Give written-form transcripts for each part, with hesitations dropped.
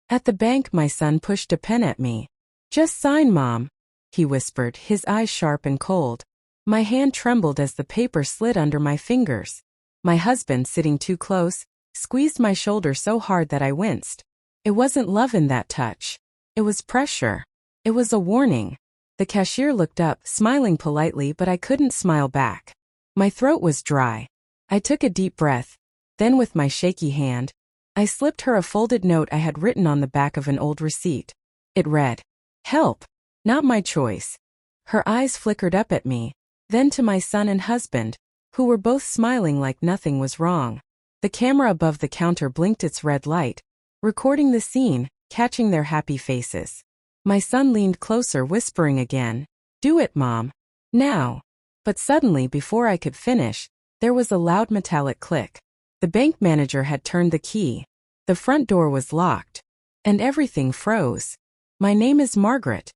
At the bank, my son pushed a pen at me. "Just sign, Mom," he whispered, his eyes sharp and cold. My hand trembled as the paper slid under my fingers. My husband, sitting too close, squeezed my shoulder so hard that I winced. It wasn't love in that touch. It was pressure. It was a warning. The cashier looked up, smiling politely, but I couldn't smile back. My throat was dry. I took a deep breath. Then with my shaky hand, I slipped her a folded note I had written on the back of an old receipt. It read, "Help. Not my choice." Her eyes flickered up at me, then to my son and husband, who were both smiling like nothing was wrong. The camera above the counter blinked its red light, recording the scene, catching their happy faces. My son leaned closer, whispering again, "Do it, Mom. Now." But suddenly, before I could finish, there was a loud metallic click. The bank manager had turned the key. The front door was locked. And everything froze. My name is Margaret.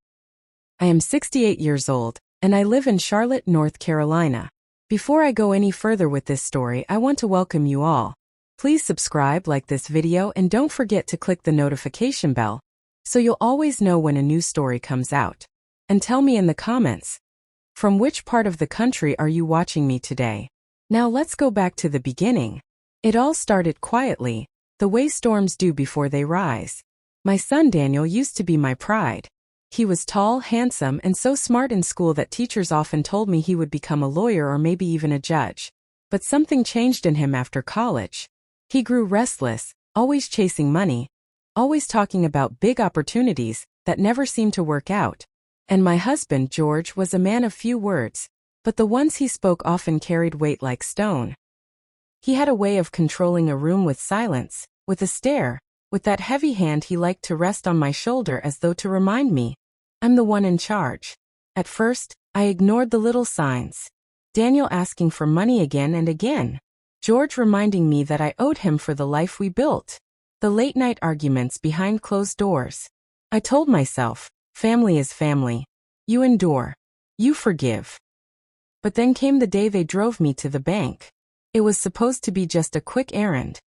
I am 68 years old, and I live in Charlotte, North Carolina. Before I go any further with this story, I want to welcome you all. Please subscribe, like this video, and don't forget to click the notification bell, so you'll always know when a new story comes out. And tell me in the comments, from which part of the country are you watching me today? Now let's go back to the beginning. It all started quietly, the way storms do before they rise. My son Daniel used to be my pride. He was tall, handsome, and so smart in school that teachers often told me he would become a lawyer or maybe even a judge. But something changed in him after college. He grew restless, always chasing money, always talking about big opportunities that never seemed to work out. And my husband, George, was a man of few words, but the ones he spoke often carried weight like stone. He had a way of controlling a room with silence, with a stare, with that heavy hand he liked to rest on my shoulder as though to remind me, I'm the one in charge. At first, I ignored the little signs. Daniel asking for money again and again. George reminding me that I owed him for the life we built. The late-night arguments behind closed doors. I told myself, family is family. You endure. You forgive. But then came the day they drove me to the bank. It was supposed to be just a quick errand.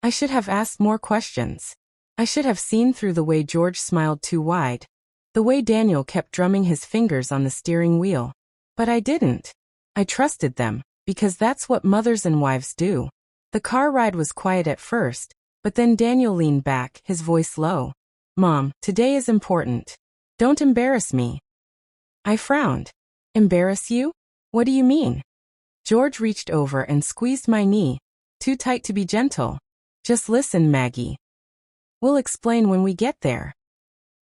I should have asked more questions. I should have seen through the way George smiled too wide, the way Daniel kept drumming his fingers on the steering wheel. But I didn't. I trusted them, because that's what mothers and wives do. The car ride was quiet at first, but then Daniel leaned back, his voice low. "Mom, today is important. Don't embarrass me." I frowned. "Embarrass you? What do you mean?" George reached over and squeezed my knee, too tight to be gentle. "Just listen, Maggie. We'll explain when we get there."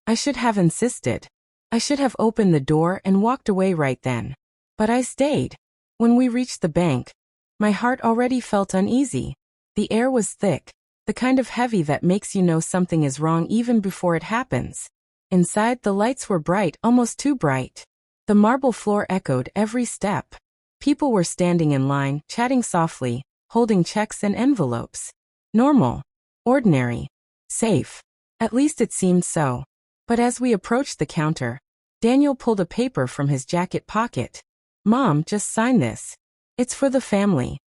I should have insisted. I should have opened the door and walked away right then. But I stayed. When we reached the bank, my heart already felt uneasy. The air was thick, the kind of heavy that makes you know something is wrong even before it happens. Inside, the lights were bright, almost too bright. The marble floor echoed every step. People were standing in line, chatting softly, holding checks and envelopes. Normal. Ordinary. Safe. At least it seemed so. But as we approached the counter, Daniel pulled a paper from his jacket pocket. "Mom, just sign this. It's for the family."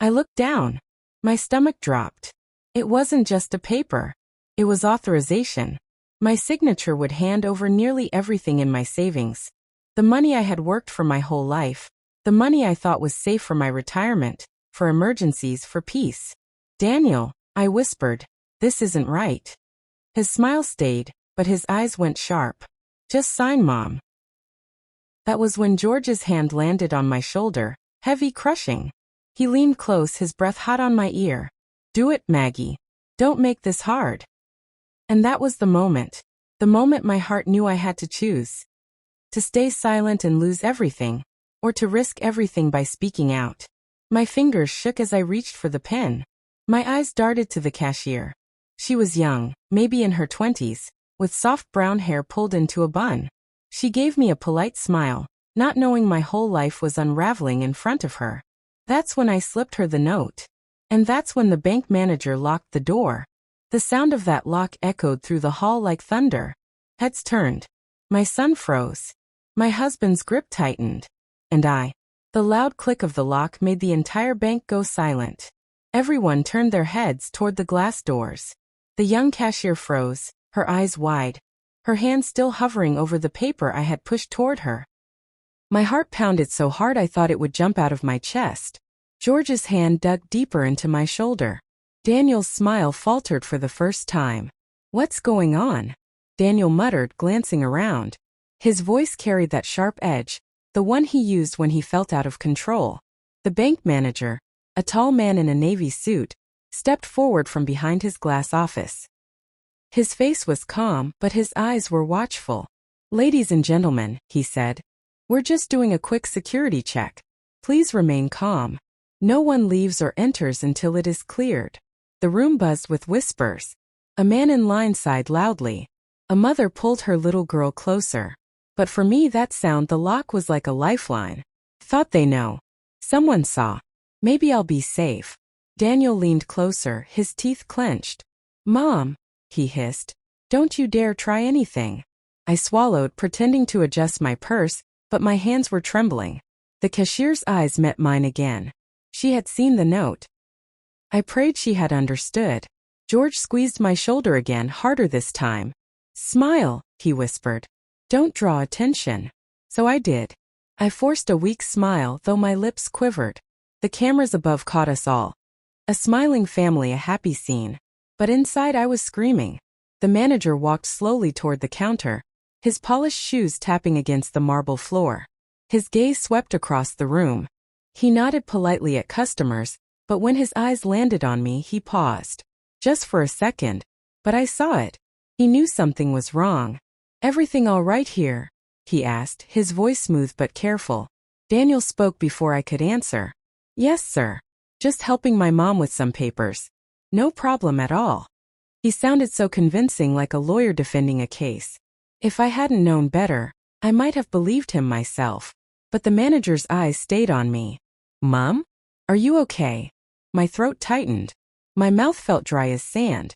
I looked down. My stomach dropped. It wasn't just a paper. It was authorization. My signature would hand over nearly everything in my savings. The money I had worked for my whole life. The money I thought was safe for my retirement, for emergencies, for peace. "Daniel," I whispered, "this isn't right." His smile stayed, but his eyes went sharp. "Just sign, Mom." That was when George's hand landed on my shoulder, heavy, crushing. He leaned close, his breath hot on my ear. "Do it, Maggie. Don't make this hard." And that was the moment my heart knew I had to choose. To stay silent and lose everything, or to risk everything by speaking out. My fingers shook as I reached for the pen. My eyes darted to the cashier. She was young, maybe in her 20s, with soft brown hair pulled into a bun. She gave me a polite smile, not knowing my whole life was unraveling in front of her. That's when I slipped her the note. And that's when the bank manager locked the door. The sound of that lock echoed through the hall like thunder. Heads turned. My son froze. My husband's grip tightened. And the loud click of the lock made the entire bank go silent. Everyone turned their heads toward the glass doors. The young cashier froze, her eyes wide, her hand still hovering over the paper I had pushed toward her. My heart pounded so hard I thought it would jump out of my chest. George's hand dug deeper into my shoulder. Daniel's smile faltered for the first time. "What's going on?" Daniel muttered, glancing around. His voice carried that sharp edge, the one he used when he felt out of control. The bank manager, a tall man in a navy suit, stepped forward from behind his glass office. His face was calm, but his eyes were watchful. "Ladies and gentlemen," he said, "we're just doing a quick security check. Please remain calm. No one leaves or enters until it is cleared." The room buzzed with whispers. A man in line sighed loudly. A mother pulled her little girl closer. But for me, that sound, the lock, was like a lifeline. Thought they know. Someone saw. Maybe I'll be safe. Daniel leaned closer, his teeth clenched. "Mom," he hissed, "don't you dare try anything." I swallowed, pretending to adjust my purse, but my hands were trembling. The cashier's eyes met mine again. She had seen the note. I prayed she had understood. George squeezed my shoulder again, harder this time. "Smile," he whispered. "Don't draw attention." So I did. I forced a weak smile, though my lips quivered. The cameras above caught us all. A smiling family, a happy scene. But inside I was screaming. The manager walked slowly toward the counter, his polished shoes tapping against the marble floor. His gaze swept across the room. He nodded politely at customers, but when his eyes landed on me, he paused. Just for a second. But I saw it. He knew something was wrong. "Everything all right here?" he asked, his voice smooth but careful. Daniel spoke before I could answer. "Yes, sir. Just helping my mom with some papers." "No problem at all." He sounded so convincing, like a lawyer defending a case. If I hadn't known better, I might have believed him myself. But the manager's eyes stayed on me. "Mom? Are you okay?" My throat tightened. My mouth felt dry as sand.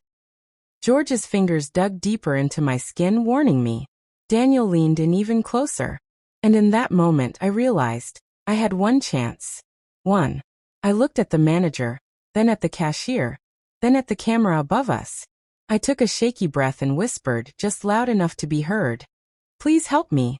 George's fingers dug deeper into my skin, warning me. Daniel leaned in even closer. And in that moment I realized I had one chance. One. I looked at the manager, then at the cashier, then at the camera above us. I took a shaky breath and whispered, just loud enough to be heard, "Please help me."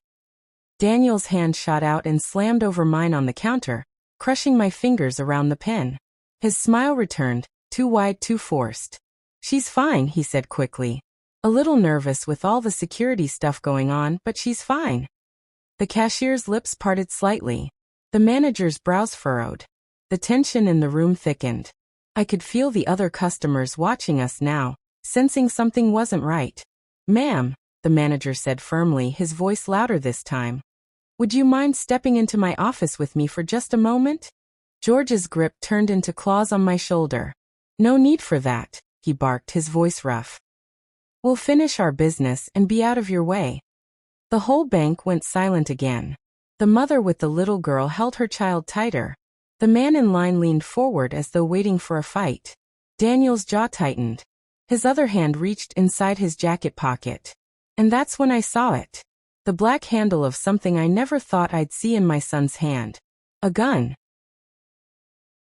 Daniel's hand shot out and slammed over mine on the counter, crushing my fingers around the pen. His smile returned, too wide, too forced. "She's fine," he said quickly. "A little nervous with all the security stuff going on, but she's fine." The cashier's lips parted slightly. The manager's brows furrowed. The tension in the room thickened. I could feel the other customers watching us now, sensing something wasn't right. "Ma'am," the manager said firmly, his voice louder this time. "Would you mind stepping into my office with me for just a moment?" George's grip turned into claws on my shoulder. "No need for that," he barked, his voice rough. "We'll finish our business and be out of your way." The whole bank went silent again. The mother with the little girl held her child tighter. The man in line leaned forward as though waiting for a fight. Daniel's jaw tightened. His other hand reached inside his jacket pocket. And that's when I saw it. The black handle of something I never thought I'd see in my son's hand. A gun.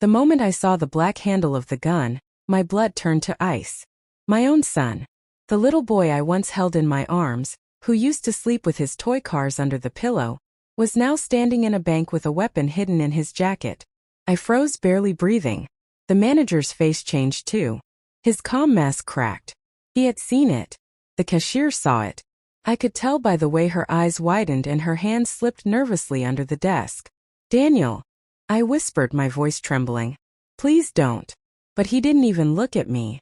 The moment I saw the black handle of the gun, my blood turned to ice. My own son. The little boy I once held in my arms, who used to sleep with his toy cars under the pillow, was now standing in a bank with a weapon hidden in his jacket. I froze, barely breathing. The manager's face changed too. His calm mask cracked. He had seen it. The cashier saw it. I could tell by the way her eyes widened and her hand slipped nervously under the desk. "Daniel," I whispered, my voice trembling. "Please don't." But he didn't even look at me.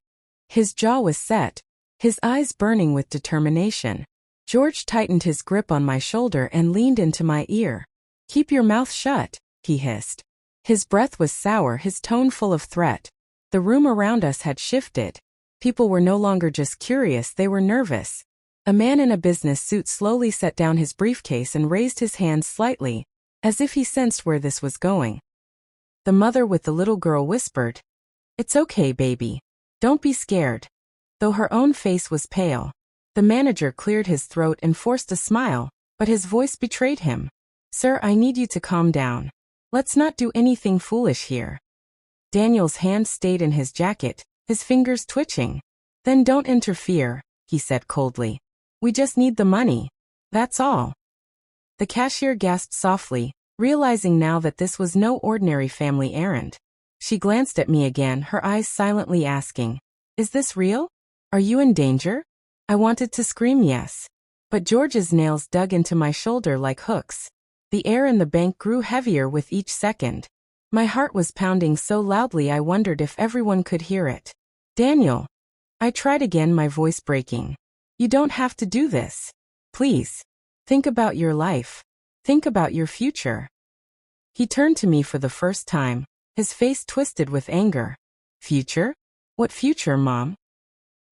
His jaw was set, his eyes burning with determination. George tightened his grip on my shoulder and leaned into my ear. "Keep your mouth shut," he hissed. His breath was sour, his tone full of threat. The room around us had shifted. People were no longer just curious, they were nervous. A man in a business suit slowly set down his briefcase and raised his hands slightly, as if he sensed where this was going. The mother with the little girl whispered, "It's okay, baby. Don't be scared." Though her own face was pale. The manager cleared his throat and forced a smile, but his voice betrayed him. "Sir, I need you to calm down. Let's not do anything foolish here." Daniel's hand stayed in his jacket, his fingers twitching. Then don't interfere, he said coldly. We just need the money. That's all. The cashier gasped softly, realizing now that this was no ordinary family errand. She glanced at me again, her eyes silently asking, "Is this real? Are you in danger?" I wanted to scream yes. But George's nails dug into my shoulder like hooks. The air in the bank grew heavier with each second. My heart was pounding so loudly I wondered if everyone could hear it. "Daniel." I tried again, my voice breaking. "You don't have to do this. Please. Think about your life. Think about your future." He turned to me for the first time, his face twisted with anger. "Future? What future, Mom?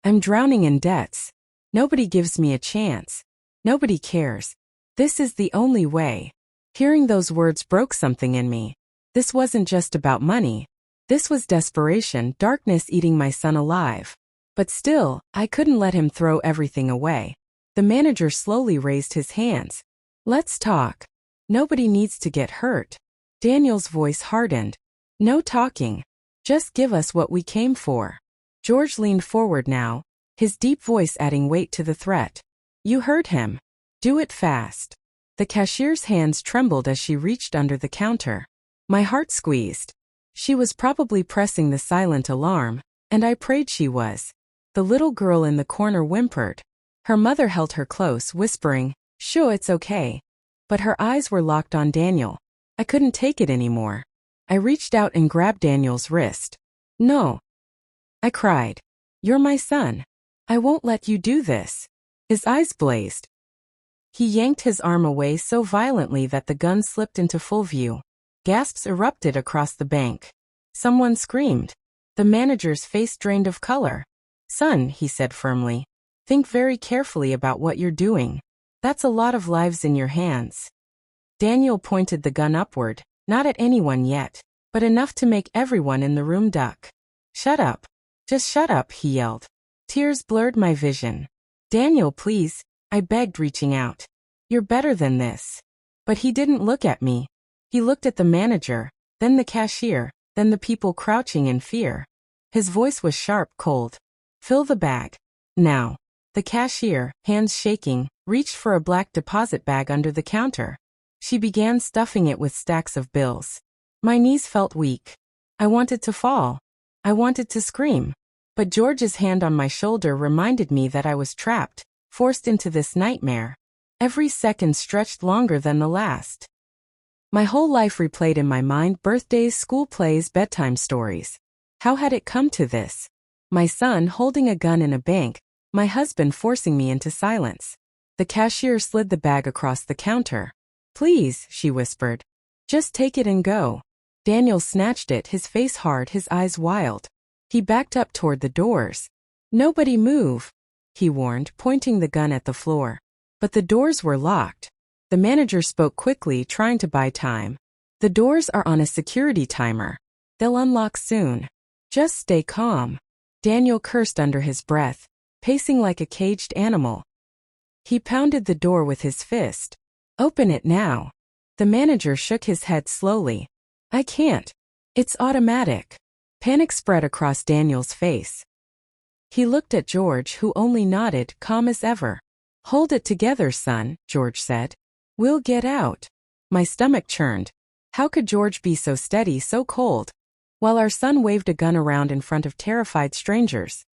I'm drowning in debts. Nobody gives me a chance. Nobody cares. This is the only way." Hearing those words broke something in me. This wasn't just about money. This was desperation, darkness eating my son alive. But still, I couldn't let him throw everything away. The manager slowly raised his hands. "Let's talk. Nobody needs to get hurt." Daniel's voice hardened. "No talking. Just give us what we came for." George leaned forward now, his deep voice adding weight to the threat. "You heard him. Do it fast." The cashier's hands trembled as she reached under the counter. My heart squeezed. She was probably pressing the silent alarm, and I prayed she was. The little girl in the corner whimpered. Her mother held her close, whispering, "Sure, it's okay." But her eyes were locked on Daniel. I couldn't take it anymore. I reached out and grabbed Daniel's wrist. "No," I cried. "You're my son. I won't let you do this." His eyes blazed. He yanked his arm away so violently that the gun slipped into full view. Gasps erupted across the bank. Someone screamed. The manager's face drained of color. "Son," he said firmly, "think very carefully about what you're doing. That's a lot of lives in your hands." Daniel pointed the gun upward, not at anyone yet, but enough to make everyone in the room duck. "Shut up. Just shut up," he yelled. Tears blurred my vision. "Daniel, please," I begged, reaching out. "You're better than this." But he didn't look at me. He looked at the manager, then the cashier, then the people crouching in fear. His voice was sharp, cold. "Fill the bag. Now." The cashier, hands shaking, reached for a black deposit bag under the counter. She began stuffing it with stacks of bills. My knees felt weak. I wanted to fall. I wanted to scream. But George's hand on my shoulder reminded me that I was trapped, forced into this nightmare. Every second stretched longer than the last. My whole life replayed in my mind: birthdays, school plays, bedtime stories. How had it come to this? My son holding a gun in a bank, my husband forcing me into silence. The cashier slid the bag across the counter. "Please," she whispered. "Just take it and go." Daniel snatched it, his face hard, his eyes wild. He backed up toward the doors. "Nobody move," he warned, pointing the gun at the floor. But the doors were locked. The manager spoke quickly, trying to buy time. "The doors are on a security timer. They'll unlock soon. Just stay calm." Daniel cursed under his breath, pacing like a caged animal. He pounded the door with his fist. "Open it now." The manager shook his head slowly. "I can't. It's automatic." Panic spread across Daniel's face. He looked at George, who only nodded, calm as ever. "Hold it together, son," George said. "We'll get out." My stomach churned. How could George be so steady, so cold, while our son waved a gun around in front of terrified strangers?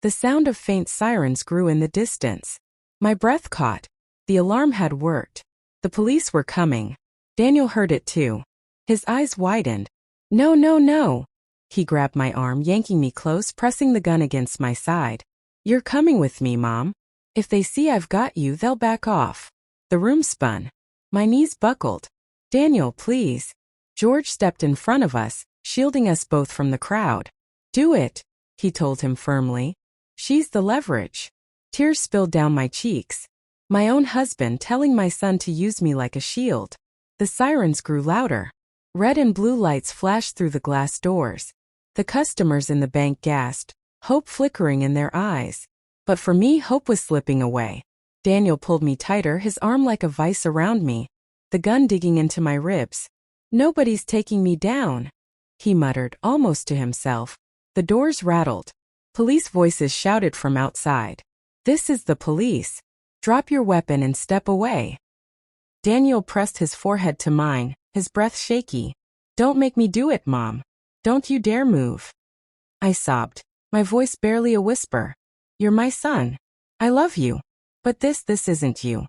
The sound of faint sirens grew in the distance. My breath caught. The alarm had worked. The police were coming. Daniel heard it too. His eyes widened. "No, no, no." He grabbed my arm, yanking me close, pressing the gun against my side. "You're coming with me, Mom. If they see I've got you, they'll back off." The room spun. My knees buckled. "Daniel, please." George stepped in front of us, shielding us both from the crowd. "Do it," he told him firmly. "She's the leverage." Tears spilled down my cheeks. My own husband telling my son to use me like a shield. The sirens grew louder. Red and blue lights flashed through the glass doors. The customers in the bank gasped, hope flickering in their eyes. But for me, hope was slipping away. Daniel pulled me tighter, his arm like a vice around me, the gun digging into my ribs. "Nobody's taking me down," he muttered, almost to himself. The doors rattled. Police voices shouted from outside. "This is the police. Drop your weapon and step away." Daniel pressed his forehead to mine, his breath shaky. "Don't make me do it, Mom. Don't you dare move." I sobbed, my voice barely a whisper. "You're my son. I love you. But this isn't you."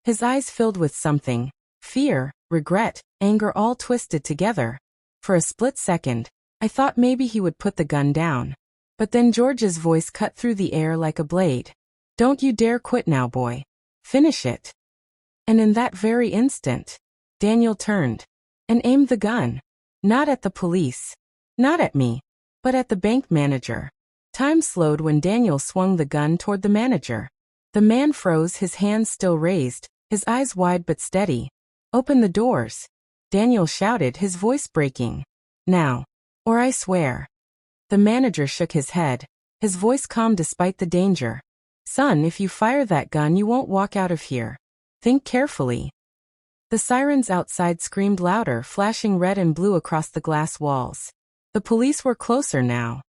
His eyes filled with something. Fear, regret, anger all twisted together. For a split second, I thought maybe he would put the gun down. But then George's voice cut through the air like a blade. "Don't you dare quit now, boy. Finish it." And in that very instant, Daniel turned and aimed the gun. Not at the police. Not at me. But at the bank manager. Time slowed when Daniel swung the gun toward the manager. The man froze, his hands still raised, his eyes wide but steady. "Open the doors," Daniel shouted, his voice breaking. "Now. Or I swear." The manager shook his head, his voice calm despite the danger. "Son, if you fire that gun you won't walk out of here. Think carefully." The sirens outside screamed louder, flashing red and blue across the glass walls. The police were closer now.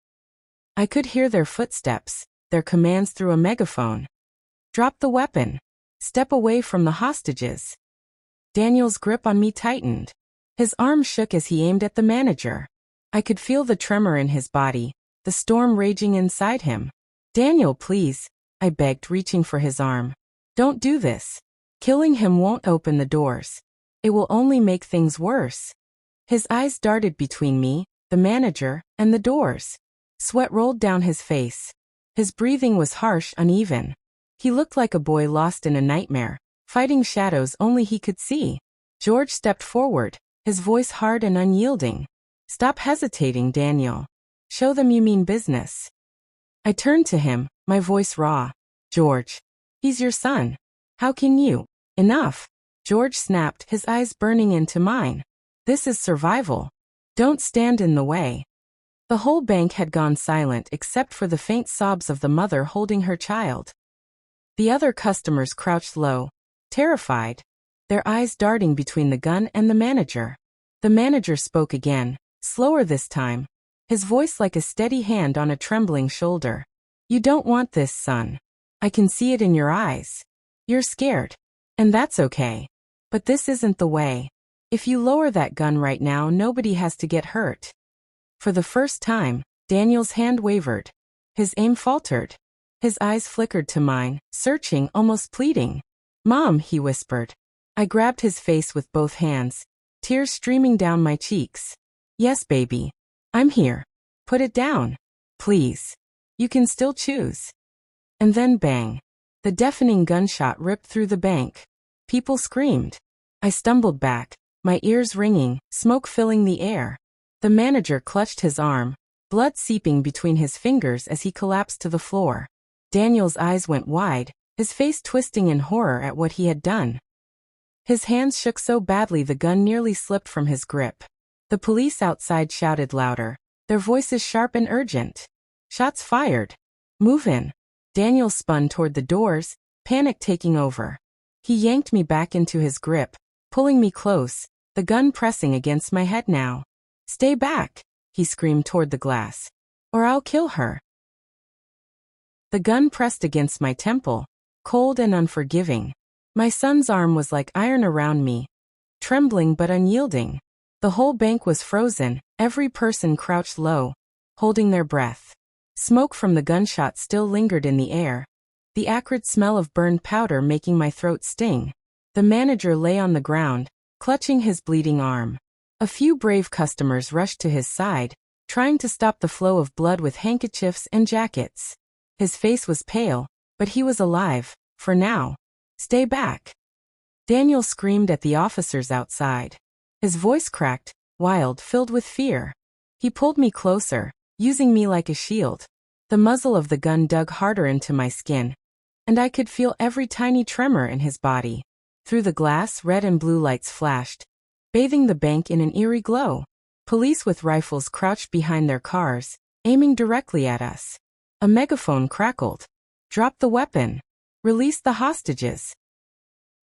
I could hear their footsteps, their commands through a megaphone. "Drop the weapon. Step away from the hostages." Daniel's grip on me tightened. His arm shook as he aimed at the manager. I could feel the tremor in his body, the storm raging inside him. "Daniel, please," I begged, reaching for his arm. "Don't do this. Killing him won't open the doors. It will only make things worse." His eyes darted between me, the manager, and the doors. Sweat rolled down his face. His breathing was harsh, uneven. He looked like a boy lost in a nightmare, fighting shadows only he could see. George stepped forward, his voice hard and unyielding. "Stop hesitating, Daniel. Show them you mean business." I turned to him, my voice raw. "George, he's your son. How can you?" "Enough," George snapped, his eyes burning into mine. "This is survival. Don't stand in the way." The whole bank had gone silent except for the faint sobs of the mother holding her child. The other customers crouched low, terrified, their eyes darting between the gun and the manager. The manager spoke again, slower this time, his voice like a steady hand on a trembling shoulder. "You don't want this, son. I can see it in your eyes. You're scared. And that's okay. But this isn't the way. If you lower that gun right now, nobody has to get hurt." For the first time, Daniel's hand wavered. His aim faltered. His eyes flickered to mine, searching, almost pleading. "Mom," he whispered. I grabbed his face with both hands, tears streaming down my cheeks. "Yes, baby. I'm here. Put it down. Please. You can still choose." And then bang. The deafening gunshot ripped through the bank. People screamed. I stumbled back, my ears ringing, smoke filling the air. The manager clutched his arm, blood seeping between his fingers as he collapsed to the floor. Daniel's eyes went wide, his face twisting in horror at what he had done. His hands shook so badly the gun nearly slipped from his grip. The police outside shouted louder, their voices sharp and urgent. "Shots fired. Move in." Daniel spun toward the doors, panic taking over. He yanked me back into his grip, pulling me close, the gun pressing against my head now. "Stay back," he screamed toward the glass. "Or I'll kill her." The gun pressed against my temple, cold and unforgiving. My son's arm was like iron around me, trembling but unyielding. The whole bank was frozen, every person crouched low, holding their breath. Smoke from the gunshot still lingered in the air, the acrid smell of burned powder making my throat sting. The manager lay on the ground, clutching his bleeding arm. A few brave customers rushed to his side, trying to stop the flow of blood with handkerchiefs and jackets. His face was pale, but he was alive, for now. "Stay back." Daniel screamed at the officers outside. His voice cracked, wild, filled with fear. He pulled me closer, using me like a shield. The muzzle of the gun dug harder into my skin, and I could feel every tiny tremor in his body. Through the glass, red and blue lights flashed, bathing the bank in an eerie glow. Police with rifles crouched behind their cars, aiming directly at us. A megaphone crackled. "Drop the weapon. Release the hostages."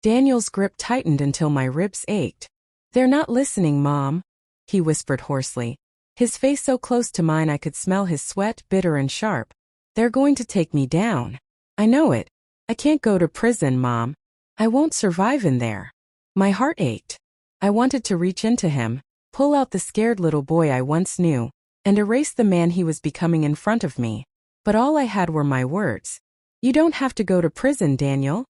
Daniel's grip tightened until my ribs ached. "They're not listening, Mom," he whispered hoarsely. His face so close to mine I could smell his sweat, bitter and sharp. They're going to take me down. I know it. I can't go to prison, Mom. I won't survive in there. My heart ached. I wanted to reach into him, pull out the scared little boy I once knew, and erase the man he was becoming in front of me. But all I had were my words. You don't have to go to prison, Daniel.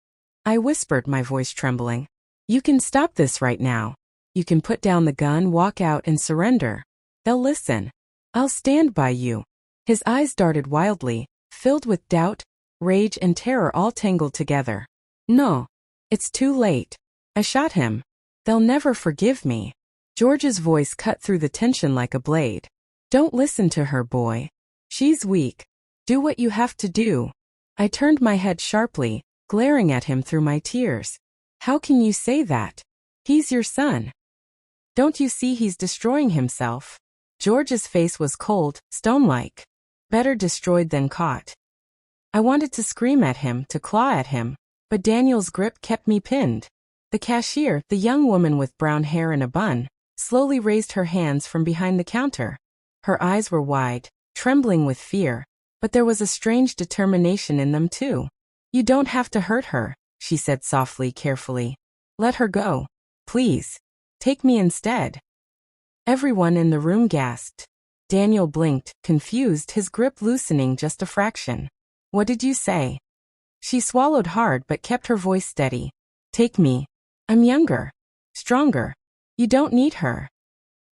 I whispered, my voice trembling. You can stop this right now. You can put down the gun, walk out, and surrender. They'll listen. I'll stand by you. His eyes darted wildly, filled with doubt, rage, and terror all tangled together. No. It's too late. I shot him. They'll never forgive me. George's voice cut through the tension like a blade. Don't listen to her, boy. She's weak. Do what you have to do. I turned my head sharply, glaring at him through my tears. How can you say that? He's your son. Don't you see he's destroying himself? George's face was cold, stone-like. Better destroyed than caught. I wanted to scream at him, to claw at him, but Daniel's grip kept me pinned. The cashier, the young woman with brown hair and a bun, slowly raised her hands from behind the counter. Her eyes were wide, trembling with fear, but there was a strange determination in them too. You don't have to hurt her, she said softly, carefully. Let her go. Please. Take me instead. Everyone in the room gasped. Daniel blinked, confused, his grip loosening just a fraction. What did you say? She swallowed hard but kept her voice steady. Take me. I'm younger. Stronger. You don't need her.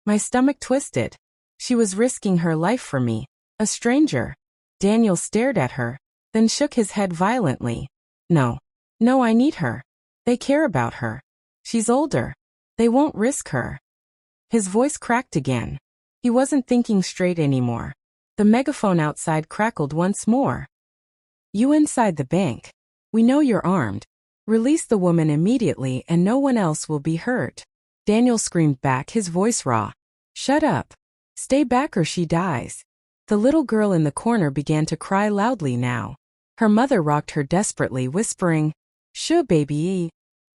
My stomach twisted. She was risking her life for me, a stranger. Daniel stared at her, then shook his head violently. No. No, I need her. They care about her. She's older. They won't risk her. His voice cracked again. He wasn't thinking straight anymore. The megaphone outside crackled once more. You inside the bank. We know you're armed. Release the woman immediately and no one else will be hurt. Daniel screamed back, his voice raw. Shut up. Stay back or she dies. The little girl in the corner began to cry loudly now. Her mother rocked her desperately, whispering, Shoo, baby.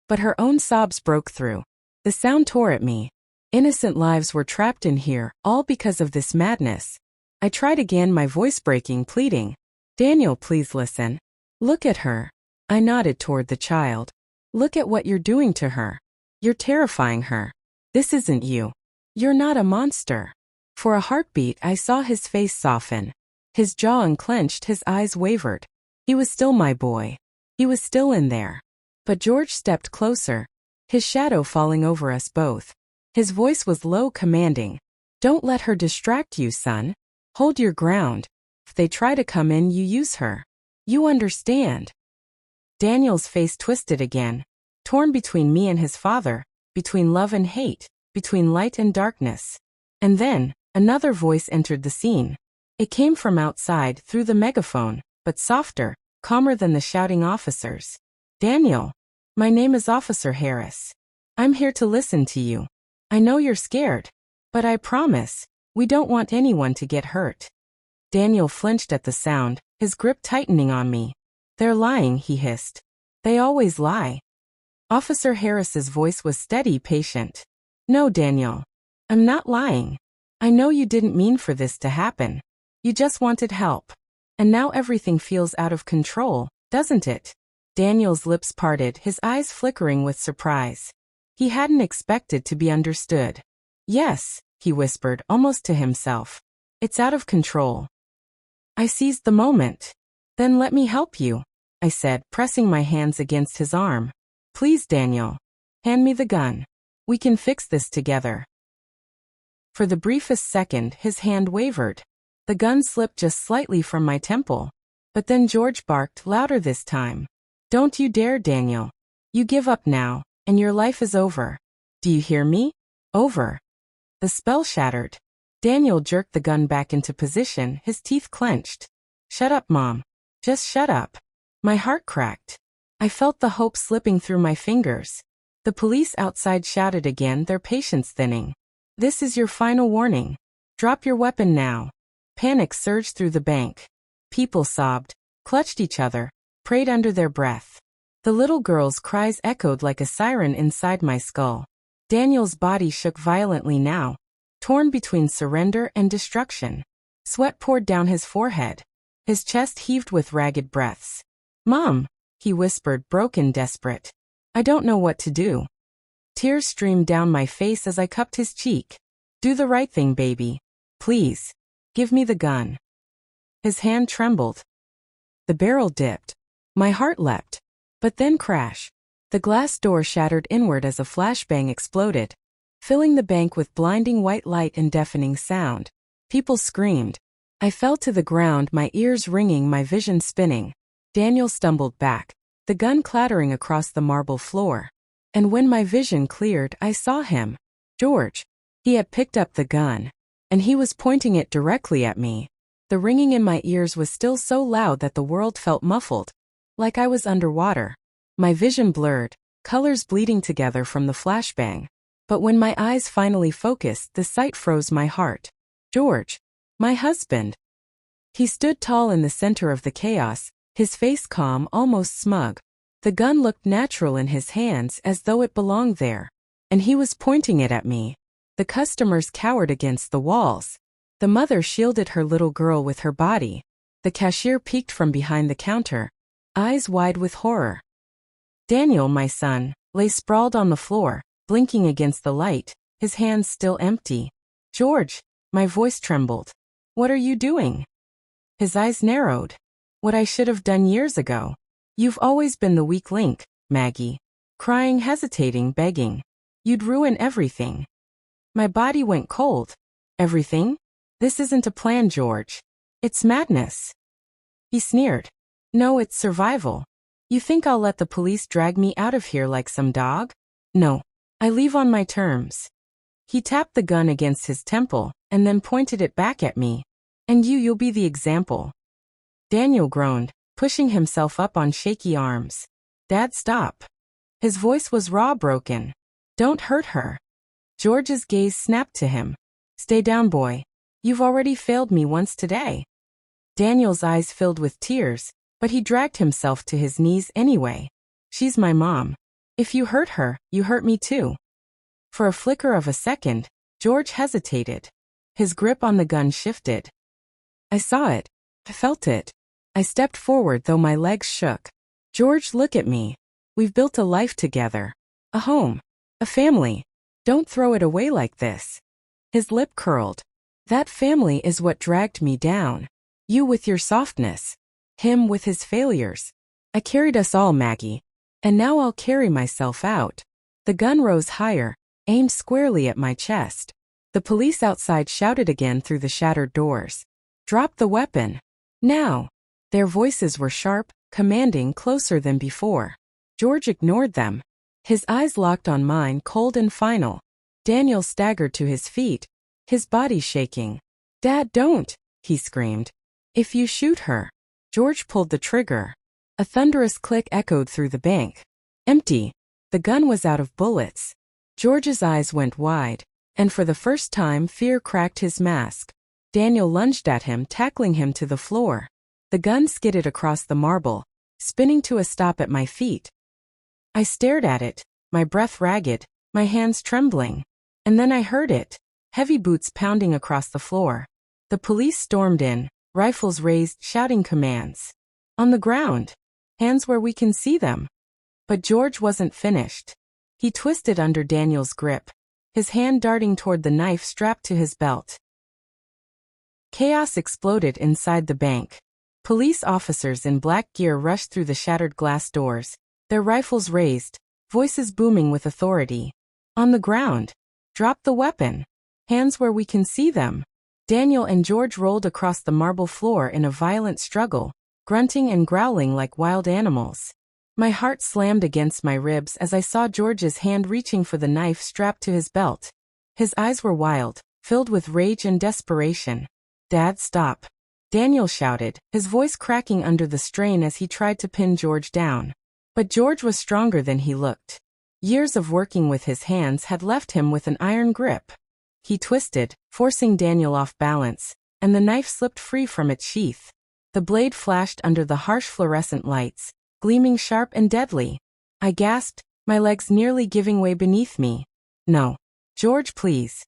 But her own sobs broke through. The sound tore at me. Innocent lives were trapped in here, all because of this madness. I tried again, my voice breaking, pleading. Daniel, please listen. Look at her. I nodded toward the child. Look at what you're doing to her. You're terrifying her. This isn't you. You're not a monster. For a heartbeat, I saw his face soften. His jaw unclenched, his eyes wavered. He was still my boy. He was still in there. But George stepped closer, his shadow falling over us both. His voice was low, commanding. Don't let her distract you, son. Hold your ground. If they try to come in, you use her. You understand. Daniel's face twisted again, torn between me and his father, between love and hate, between light and darkness. And then, another voice entered the scene. It came from outside, through the megaphone, but softer, calmer than the shouting officers. Daniel, my name is Officer Harris. I'm here to listen to you. I know you're scared, but I promise, we don't want anyone to get hurt. Daniel flinched at the sound, his grip tightening on me. They're lying, he hissed. They always lie. Officer Harris's voice was steady, patient. No, Daniel. I'm not lying. I know you didn't mean for this to happen. You just wanted help. And now everything feels out of control, doesn't it? Daniel's lips parted, his eyes flickering with surprise. He hadn't expected to be understood. Yes, he whispered, almost to himself. It's out of control. I seized the moment. Then let me help you, I said, pressing my hands against his arm. Please, Daniel. Hand me the gun. We can fix this together. For the briefest second, his hand wavered. The gun slipped just slightly from my temple. But then George barked, louder this time. Don't you dare, Daniel. You give up now, and your life is over. Do you hear me? Over. The spell shattered. Daniel jerked the gun back into position, his teeth clenched. Shut up, Mom. Just shut up. My heart cracked. I felt the hope slipping through my fingers. The police outside shouted again, their patience thinning. This is your final warning. Drop your weapon now. Panic surged through the bank. People sobbed, clutched each other, prayed under their breath. The little girl's cries echoed like a siren inside my skull. Daniel's body shook violently now, torn between surrender and destruction. Sweat poured down his forehead. His chest heaved with ragged breaths. "Mom," he whispered, broken, desperate. "I don't know what to do." Tears streamed down my face as I cupped his cheek. "Do the right thing, baby. Please. Give me the gun." His hand trembled. The barrel dipped. My heart leapt. But then crash. The glass door shattered inward as a flashbang exploded, filling the bank with blinding white light and deafening sound. People screamed. I fell to the ground, my ears ringing, my vision spinning. Daniel stumbled back, the gun clattering across the marble floor. And when my vision cleared, I saw him. George. He had picked up the gun, and he was pointing it directly at me. The ringing in my ears was still so loud that the world felt muffled, like I was underwater. My vision blurred, colors bleeding together from the flashbang. But when my eyes finally focused, the sight froze my heart. George. My husband. He stood tall in the center of the chaos, his face calm, almost smug. The gun looked natural in his hands, as though it belonged there. And he was pointing it at me. The customers cowered against the walls. The mother shielded her little girl with her body. The cashier peeked from behind the counter, eyes wide with horror. Daniel, my son, lay sprawled on the floor, blinking against the light, his hands still empty. George. My voice trembled. What are you doing? His eyes narrowed. What I should have done years ago. You've always been the weak link, Maggie. Crying, hesitating, begging. You'd ruin everything. My body went cold. Everything? This isn't a plan, George. It's madness. He sneered. No, it's survival. You think I'll let the police drag me out of here like some dog? No. I leave on my terms. He tapped the gun against his temple, and then pointed it back at me. And you'll be the example. Daniel groaned, pushing himself up on shaky arms. Dad, stop. His voice was raw, broken. Don't hurt her. George's gaze snapped to him. Stay down, boy. You've already failed me once today. Daniel's eyes filled with tears, but he dragged himself to his knees anyway. She's my mom. If you hurt her, you hurt me too. For a flicker of a second, George hesitated. His grip on the gun shifted. I saw it. I felt it. I stepped forward, though my legs shook. George, look at me. We've built a life together. A home. A family. Don't throw it away like this. His lip curled. That family is what dragged me down. You with your softness. Him with his failures. I carried us all, Maggie. And now I'll carry myself out. The gun rose higher, aimed squarely at my chest. The police outside shouted again through the shattered doors. Drop the weapon. Now. Their voices were sharp, commanding, closer than before. George ignored them. His eyes locked on mine, cold and final. Daniel staggered to his feet, his body shaking. Dad, don't, he screamed. If you shoot her. George pulled the trigger. A thunderous click echoed through the bank. Empty. The gun was out of bullets. George's eyes went wide, and for the first time fear cracked his mask. Daniel lunged at him, tackling him to the floor. The gun skidded across the marble, spinning to a stop at my feet. I stared at it, my breath ragged, my hands trembling. And then I heard it. Heavy boots pounding across the floor. The police stormed in, rifles raised, shouting commands. On the ground. Hands where we can see them. But George wasn't finished. He twisted under Daniel's grip, his hand darting toward the knife strapped to his belt. Chaos exploded inside the bank. Police officers in black gear rushed through the shattered glass doors, their rifles raised, voices booming with authority. On the ground. Drop the weapon. Hands where we can see them. Daniel and George rolled across the marble floor in a violent struggle, grunting and growling like wild animals. My heart slammed against my ribs as I saw George's hand reaching for the knife strapped to his belt. His eyes were wild, filled with rage and desperation. Dad, stop. Daniel shouted, his voice cracking under the strain as he tried to pin George down. But George was stronger than he looked. Years of working with his hands had left him with an iron grip. He twisted, forcing Daniel off balance, and the knife slipped free from its sheath. The blade flashed under the harsh fluorescent lights, gleaming sharp and deadly. I gasped, my legs nearly giving way beneath me. No. George, please.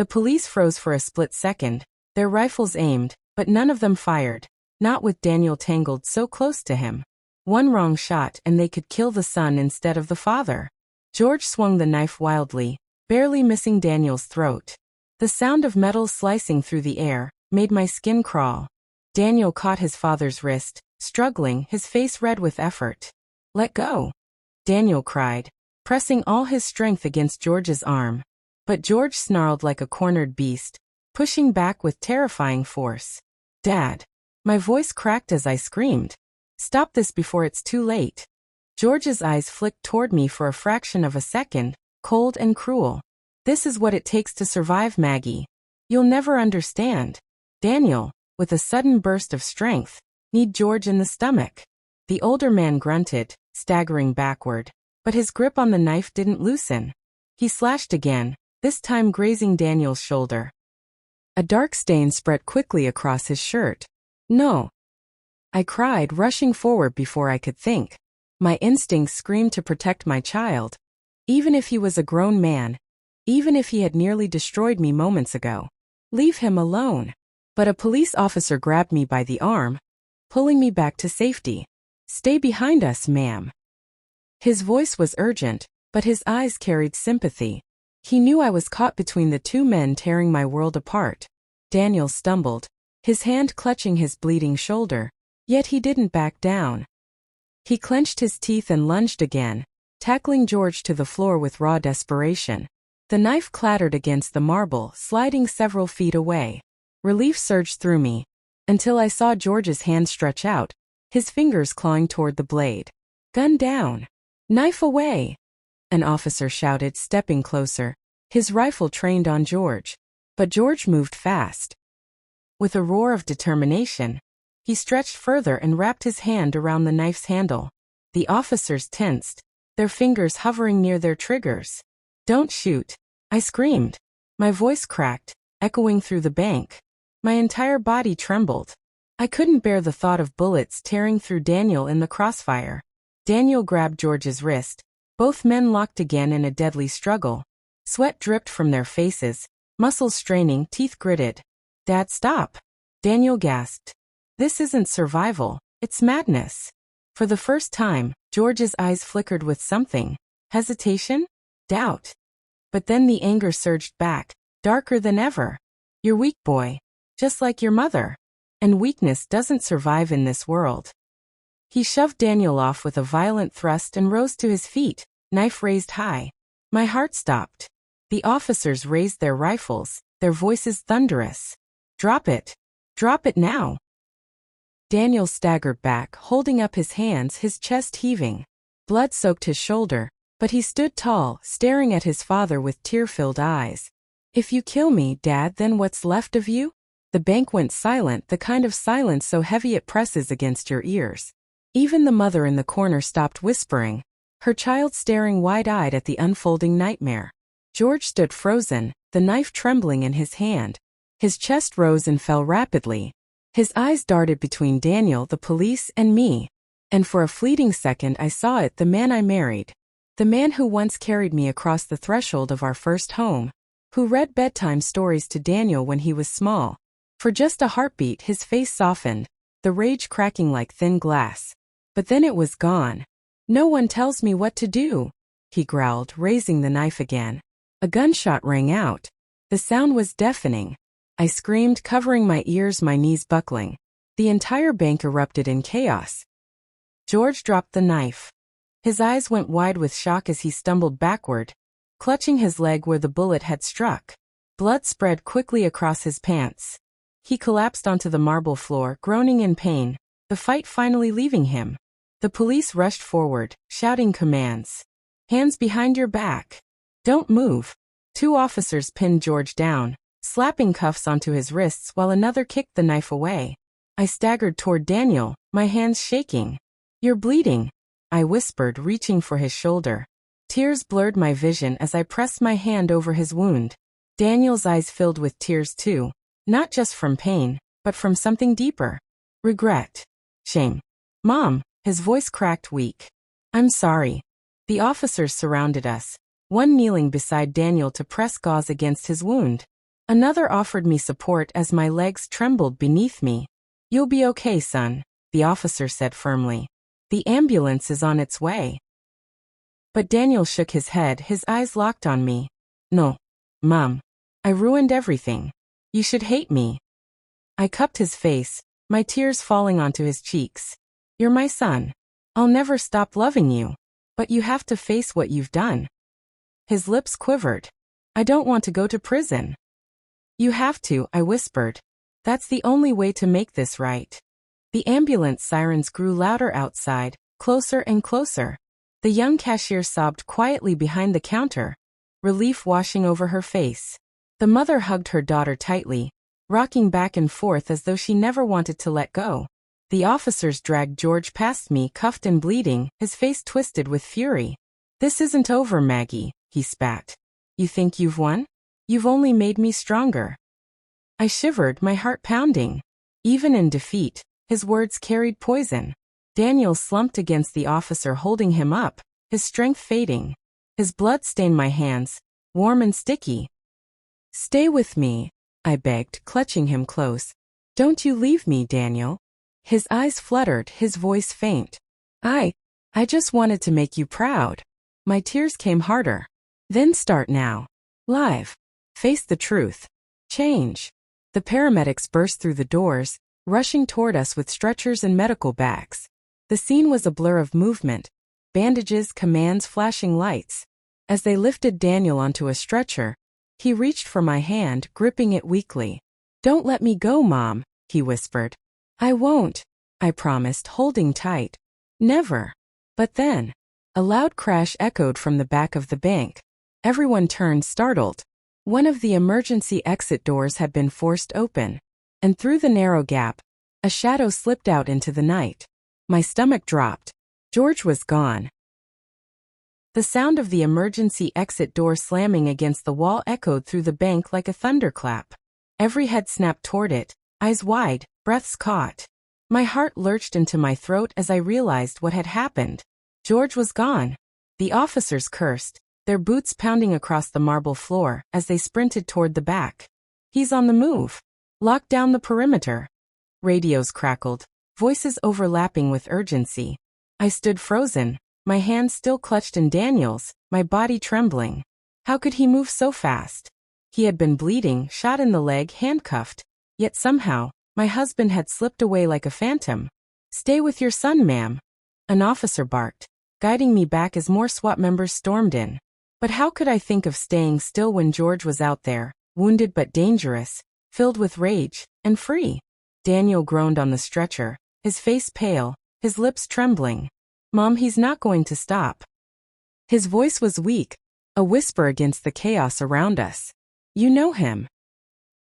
The police froze for a split second, their rifles aimed, but none of them fired, not with Daniel tangled so close to him. One wrong shot and they could kill the son instead of the father. George swung the knife wildly, barely missing Daniel's throat. The sound of metal slicing through the air made my skin crawl. Daniel caught his father's wrist, struggling, his face red with effort. "Let go," Daniel cried, pressing all his strength against George's arm. But George snarled like a cornered beast, pushing back with terrifying force. "Dad." My voice cracked as I screamed. "Stop this before it's too late." George's eyes flicked toward me for a fraction of a second, cold and cruel. "This is what it takes to survive, Maggie. You'll never understand." Daniel, with a sudden burst of strength, kneed George in the stomach. The older man grunted, staggering backward, but his grip on the knife didn't loosen. He slashed again, this time grazing Daniel's shoulder. A dark stain spread quickly across his shirt. "No!" I cried, rushing forward before I could think. My instincts screamed to protect my child. Even if he was a grown man, even if he had nearly destroyed me moments ago. Leave him alone. But a police officer grabbed me by the arm, pulling me back to safety. "Stay behind us, ma'am." His voice was urgent, but his eyes carried sympathy. He knew I was caught between the two men tearing my world apart. Daniel stumbled, his hand clutching his bleeding shoulder, yet he didn't back down. He clenched his teeth and lunged again, tackling George to the floor with raw desperation. The knife clattered against the marble, sliding several feet away. Relief surged through me, until I saw George's hand stretch out, his fingers clawing toward the blade. "Gun down! Knife away!" an officer shouted, stepping closer, his rifle trained on George. But George moved fast. With a roar of determination, he stretched further and wrapped his hand around the knife's handle. The officers tensed, their fingers hovering near their triggers. "Don't shoot!" I screamed. My voice cracked, echoing through the bank. My entire body trembled. I couldn't bear the thought of bullets tearing through Daniel in the crossfire. Daniel grabbed George's wrist. Both men locked again in a deadly struggle. Sweat dripped from their faces, muscles straining, teeth gritted. "Dad, stop!" Daniel gasped. "This isn't survival, it's madness." For the first time, George's eyes flickered with something. Hesitation? Doubt. But then the anger surged back, darker than ever. "You're weak, boy. Just like your mother. And weakness doesn't survive in this world." He shoved Daniel off with a violent thrust and rose to his feet, knife raised high. My heart stopped. The officers raised their rifles, their voices thunderous. "Drop it! Drop it now!" Daniel staggered back, holding up his hands, his chest heaving. Blood soaked his shoulder, but he stood tall, staring at his father with tear-filled eyes. "If you kill me, Dad, then what's left of you?" The bank went silent, the kind of silence so heavy it presses against your ears. Even the mother in the corner stopped whispering, her child staring wide-eyed at the unfolding nightmare. George stood frozen, the knife trembling in his hand. His chest rose and fell rapidly. His eyes darted between Daniel, the police, and me. And for a fleeting second I saw it, the man I married. The man who once carried me across the threshold of our first home. Who read bedtime stories to Daniel when he was small. For just a heartbeat his face softened, the rage cracking like thin glass. But then it was gone. "No one tells me what to do," he growled, raising the knife again. A gunshot rang out. The sound was deafening. I screamed, covering my ears, my knees buckling. The entire bank erupted in chaos. George dropped the knife. His eyes went wide with shock as he stumbled backward, clutching his leg where the bullet had struck. Blood spread quickly across his pants. He collapsed onto the marble floor, groaning in pain, the fight finally leaving him. The police rushed forward, shouting commands. "Hands behind your back. Don't move." Two officers pinned George down, slapping cuffs onto his wrists while another kicked the knife away. I staggered toward Daniel, my hands shaking. "You're bleeding," I whispered, reaching for his shoulder. Tears blurred my vision as I pressed my hand over his wound. Daniel's eyes filled with tears too, not just from pain, but from something deeper. Regret. Shame. "Mom," his voice cracked weak. "I'm sorry." The officers surrounded us, one kneeling beside Daniel to press gauze against his wound. Another offered me support as my legs trembled beneath me. "You'll be okay, son," the officer said firmly. "The ambulance is on its way." But Daniel shook his head, his eyes locked on me. "No, Mom. I ruined everything. You should hate me." I cupped his face, my tears falling onto his cheeks. "You're my son. I'll never stop loving you. But you have to face what you've done." His lips quivered. "I don't want to go to prison." "You have to," I whispered. "That's the only way to make this right." The ambulance sirens grew louder outside, closer and closer. The young cashier sobbed quietly behind the counter, relief washing over her face. The mother hugged her daughter tightly, rocking back and forth as though she never wanted to let go. The officers dragged George past me, cuffed and bleeding, his face twisted with fury. "This isn't over, Maggie," he spat. "You think you've won? You've only made me stronger." I shivered, my heart pounding. Even in defeat, his words carried poison. Daniel slumped against the officer, holding him up, his strength fading. His blood stained my hands, warm and sticky. "Stay with me," I begged, clutching him close. "Don't you leave me, Daniel." His eyes fluttered, his voice faint. I just wanted to make you proud." My tears came harder. "Then start now. Live. Face the truth. Change." The paramedics burst through the doors, rushing toward us with stretchers and medical bags. The scene was a blur of movement, bandages, commands, flashing lights. As they lifted Daniel onto a stretcher, he reached for my hand, gripping it weakly. "Don't let me go, Mom," he whispered. "I won't," I promised, holding tight. "Never." But then, a loud crash echoed from the back of the bank. Everyone turned, startled. One of the emergency exit doors had been forced open, and through the narrow gap, a shadow slipped out into the night. My stomach dropped. George was gone. The sound of the emergency exit door slamming against the wall echoed through the bank like a thunderclap. Every head snapped toward it, eyes wide, breaths caught. My heart lurched into my throat as I realized what had happened. George was gone. The officers cursed, their boots pounding across the marble floor as they sprinted toward the back. "He's on the move. Lock down the perimeter." Radios crackled, voices overlapping with urgency. I stood frozen, my hands still clutched in Daniel's, my body trembling. How could he move so fast? He had been bleeding, shot in the leg, handcuffed. Yet somehow, my husband had slipped away like a phantom. "Stay with your son, ma'am," an officer barked, guiding me back as more SWAT members stormed in. But how could I think of staying still when George was out there, wounded but dangerous, filled with rage, and free? Daniel groaned on the stretcher, his face pale, his lips trembling. "Mom, he's not going to stop." His voice was weak, a whisper against the chaos around us. "You know him.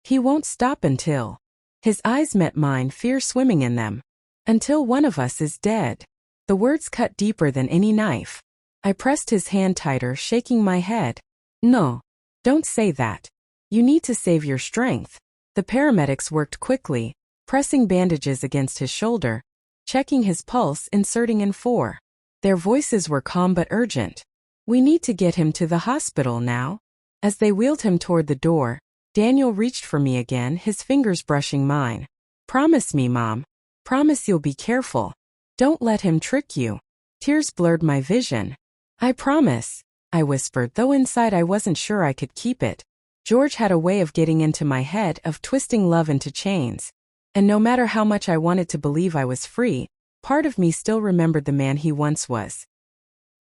He won't stop until..." His eyes met mine, fear swimming in them. "Until one of us is dead." The words cut deeper than any knife. I pressed his hand tighter, shaking my head. "No. Don't say that. You need to save your strength." The paramedics worked quickly, pressing bandages against his shoulder, checking his pulse, inserting N4. Their voices were calm but urgent. "We need to get him to the hospital now." As they wheeled him toward the door, Daniel reached for me again, his fingers brushing mine. "Promise me, Mom. Promise you'll be careful. Don't let him trick you." Tears blurred my vision. "I promise," I whispered, though inside I wasn't sure I could keep it. George had a way of getting into my head, of twisting love into chains. And no matter how much I wanted to believe I was free, part of me still remembered the man he once was.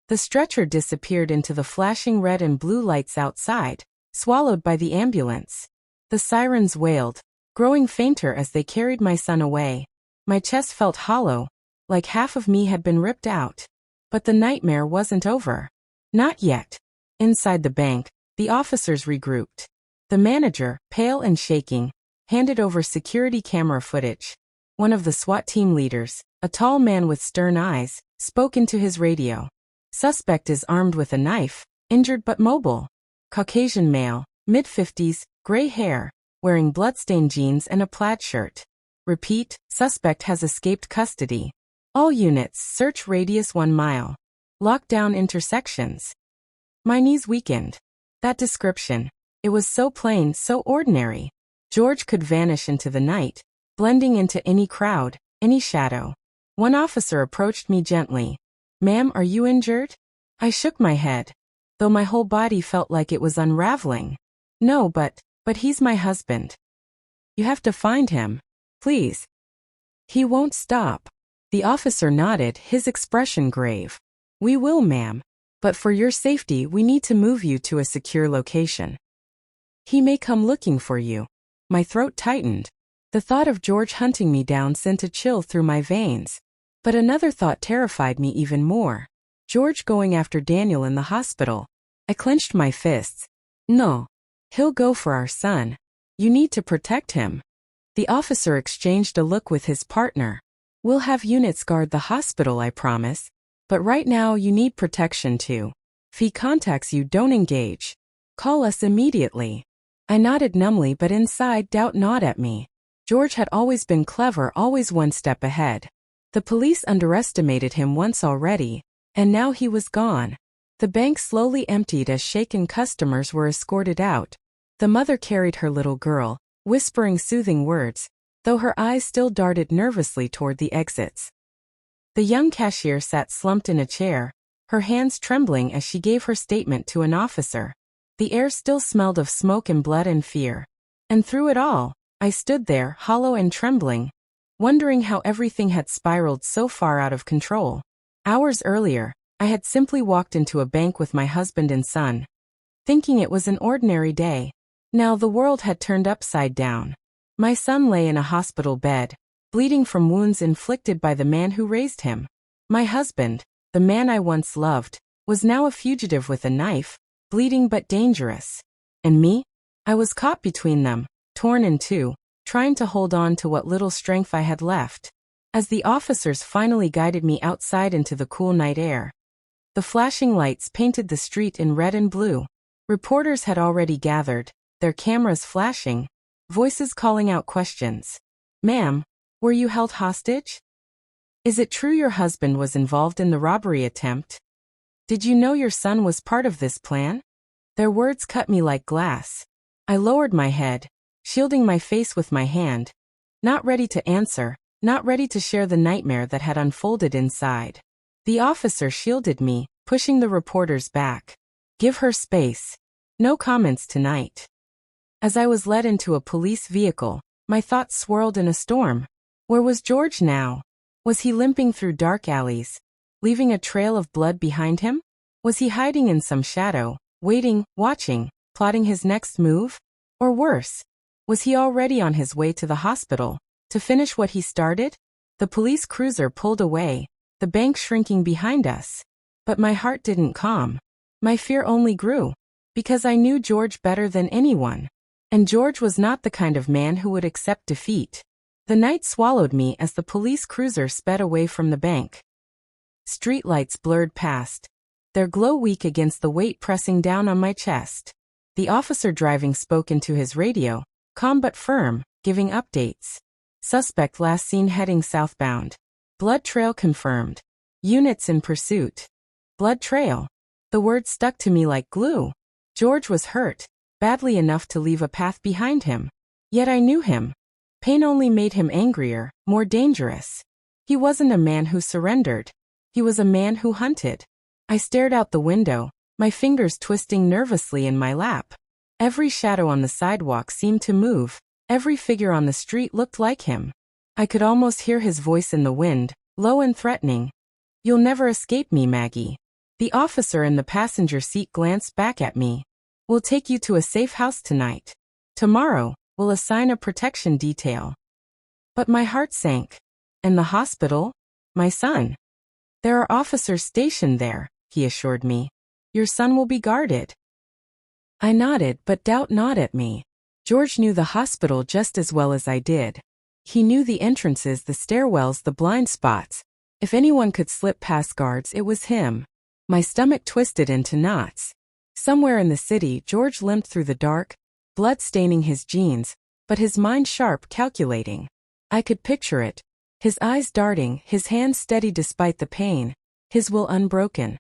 The stretcher disappeared into the flashing red and blue lights outside, swallowed by the ambulance. The sirens wailed, growing fainter as they carried my son away. My chest felt hollow, like half of me had been ripped out. But the nightmare wasn't over. Not yet. Inside the bank, the officers regrouped. The manager, pale and shaking, handed over security camera footage. One of the SWAT team leaders, a tall man with stern eyes, spoke into his radio. "Suspect is armed with a knife, injured but mobile. Caucasian male, mid-50s, gray hair, wearing bloodstained jeans and a plaid shirt. Repeat, suspect has escaped custody. All units, search radius 1 mile. Lock down intersections." My knees weakened. That description, It was so plain, so ordinary. George could vanish into the night, blending into any crowd, any shadow. One officer approached me gently. "Ma'am, are you injured?" I shook my head, though my whole body felt like it was unraveling. "No, but he's my husband. You have to find him. Please." "He won't stop." The officer nodded, his expression grave. "We will, ma'am. But for your safety we need to move you to a secure location. He may come looking for you." My throat tightened. The thought of George hunting me down sent a chill through my veins. But another thought terrified me even more. George going after Daniel in the hospital. I clenched my fists. "No. He'll go for our son. You need to protect him." The officer exchanged a look with his partner. "We'll have units guard the hospital, I promise. But right now you need protection too. If he contacts you, don't engage. Call us immediately." I nodded numbly, but inside doubt gnawed at me. George had always been clever, always one step ahead. The police underestimated him once already, and now he was gone. The bank slowly emptied as shaken customers were escorted out. The mother carried her little girl, whispering soothing words, though her eyes still darted nervously toward the exits. The young cashier sat slumped in a chair, her hands trembling as she gave her statement to an officer. The air still smelled of smoke and blood and fear. And through it all, I stood there, hollow and trembling, wondering how everything had spiraled so far out of control. Hours earlier, I had simply walked into a bank with my husband and son, thinking it was an ordinary day. Now the world had turned upside down. My son lay in a hospital bed, bleeding from wounds inflicted by the man who raised him. My husband, the man I once loved, was now a fugitive with a knife, bleeding but dangerous. And me? I was caught between them, torn in two, trying to hold on to what little strength I had left. As the officers finally guided me outside into the cool night air, the flashing lights painted the street in red and blue. Reporters had already gathered, their cameras flashing, voices calling out questions. "Ma'am, were you held hostage? Is it true your husband was involved in the robbery attempt? Did you know your son was part of this plan?" Their words cut me like glass. I lowered my head, shielding my face with my hand, not ready to answer, not ready to share the nightmare that had unfolded inside. The officer shielded me, pushing the reporters back. "Give her space. No comments tonight." As I was led into a police vehicle, my thoughts swirled in a storm. Where was George now? Was he limping through dark alleys, leaving a trail of blood behind him? Was he hiding in some shadow, waiting, watching, plotting his next move? Or worse, was he already on his way to the hospital, to finish what he started? The police cruiser pulled away, the bank shrinking behind us. But my heart didn't calm. My fear only grew, because I knew George better than anyone. And George was not the kind of man who would accept defeat. The night swallowed me as the police cruiser sped away from the bank. Streetlights blurred past, their glow weak against the weight pressing down on my chest. The officer driving spoke into his radio, calm but firm, giving updates. Suspect last seen heading southbound. Blood trail confirmed. Units in pursuit. Blood trail. The word stuck to me like glue. George was hurt, badly enough to leave a path behind him. Yet I knew him. Pain only made him angrier, more dangerous. He wasn't a man who surrendered. He was a man who hunted. I stared out the window, my fingers twisting nervously in my lap. Every shadow on the sidewalk seemed to move. Every figure on the street looked like him. I could almost hear his voice in the wind, low and threatening. "You'll never escape me, Maggie." The officer in the passenger seat glanced back at me. "We'll take you to a safe house tonight. Tomorrow, we'll assign a protection detail." But my heart sank. "And the hospital? My son?" "There are officers stationed there," he assured me. "Your son will be guarded." I nodded, but doubt gnawed at me. George knew the hospital just as well as I did. He knew the entrances, the stairwells, the blind spots. If anyone could slip past guards, it was him. My stomach twisted into knots. Somewhere in the city, George limped through the dark, blood staining his jeans, but his mind sharp, calculating. I could picture it. His eyes darting, his hands steady despite the pain, his will unbroken.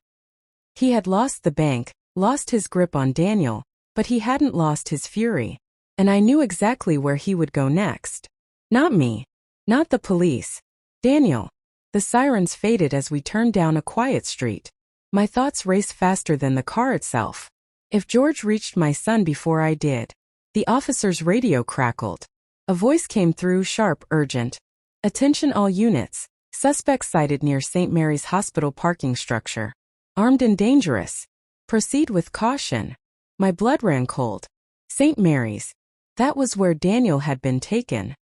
He had lost the bank, lost his grip on Daniel, But he hadn't lost his fury. And I knew exactly where he would go next. Not me. Not the police. Daniel. The sirens faded as we turned down a quiet street. My thoughts raced faster than the car itself. If George reached my son before I did. The officer's radio crackled. A voice came through, sharp, urgent. Attention all units. Suspect sighted near St. Mary's Hospital parking structure. Armed and dangerous. Proceed with caution. My blood ran cold. St. Mary's. That was where Daniel had been taken.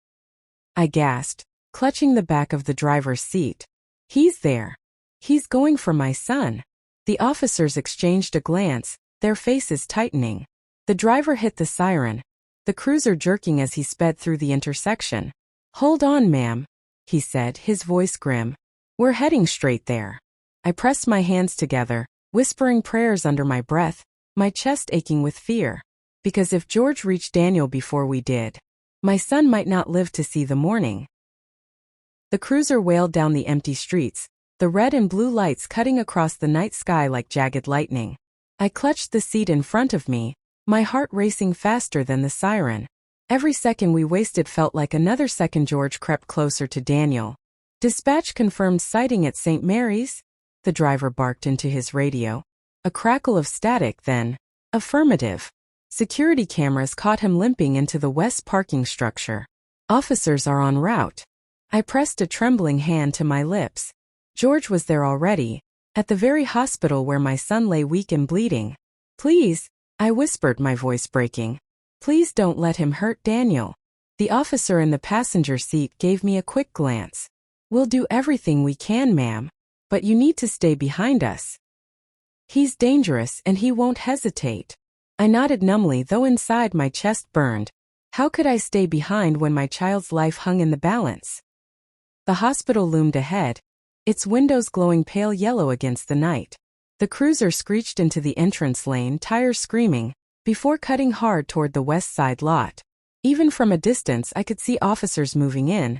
I gasped, clutching the back of the driver's seat. He's there. He's going for my son. The officers exchanged a glance, their faces tightening. The driver hit the siren, the cruiser jerking as he sped through the intersection. Hold on, ma'am, he said, his voice grim. We're heading straight there. I pressed my hands together, whispering prayers under my breath, my chest aching with fear. Because if George reached Daniel before we did, my son might not live to see the morning. The cruiser wailed down the empty streets, the red and blue lights cutting across the night sky like jagged lightning. I clutched the seat in front of me, my heart racing faster than the siren. Every second we wasted felt like another second. George crept closer to Daniel. Dispatch confirmed sighting at St. Mary's? The driver barked into his radio. A crackle of static, then. Affirmative. Security cameras caught him limping into the west parking structure. Officers are en route. I pressed a trembling hand to my lips. George was there already, at the very hospital where my son lay weak and bleeding. Please, I whispered, my voice breaking. Please don't let him hurt Daniel. The officer in the passenger seat gave me a quick glance. We'll do everything we can, ma'am, but you need to stay behind us. He's dangerous and he won't hesitate. I nodded numbly, though inside my chest burned. How could I stay behind when my child's life hung in the balance? The hospital loomed ahead, its windows glowing pale yellow against the night. The cruiser screeched into the entrance lane, tires screaming, before cutting hard toward the west side lot. Even from a distance I could see officers moving in,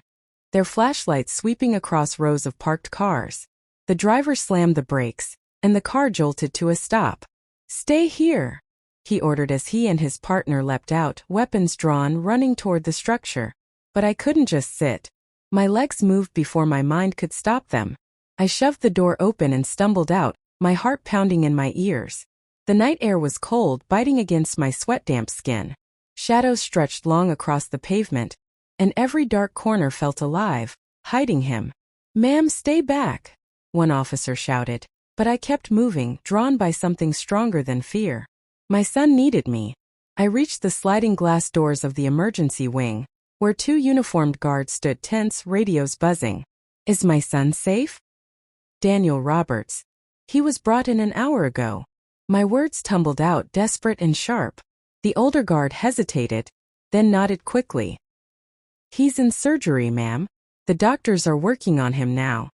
their flashlights sweeping across rows of parked cars. The driver slammed the brakes, and the car jolted to a stop. Stay here, he ordered as he and his partner leapt out, weapons drawn, running toward the structure. But I couldn't just sit. My legs moved before my mind could stop them. I shoved the door open and stumbled out, my heart pounding in my ears. The night air was cold, biting against my sweat-damp skin. Shadows stretched long across the pavement, and every dark corner felt alive, hiding him. Ma'am, stay back, one officer shouted. But I kept moving, drawn by something stronger than fear. My son needed me. I reached the sliding glass doors of the emergency wing, where two uniformed guards stood tense, radios buzzing. Is my son safe? Daniel Roberts. He was brought in an hour ago. My words tumbled out, desperate and sharp. The older guard hesitated, then nodded quickly. He's in surgery, ma'am. The doctors are working on him now.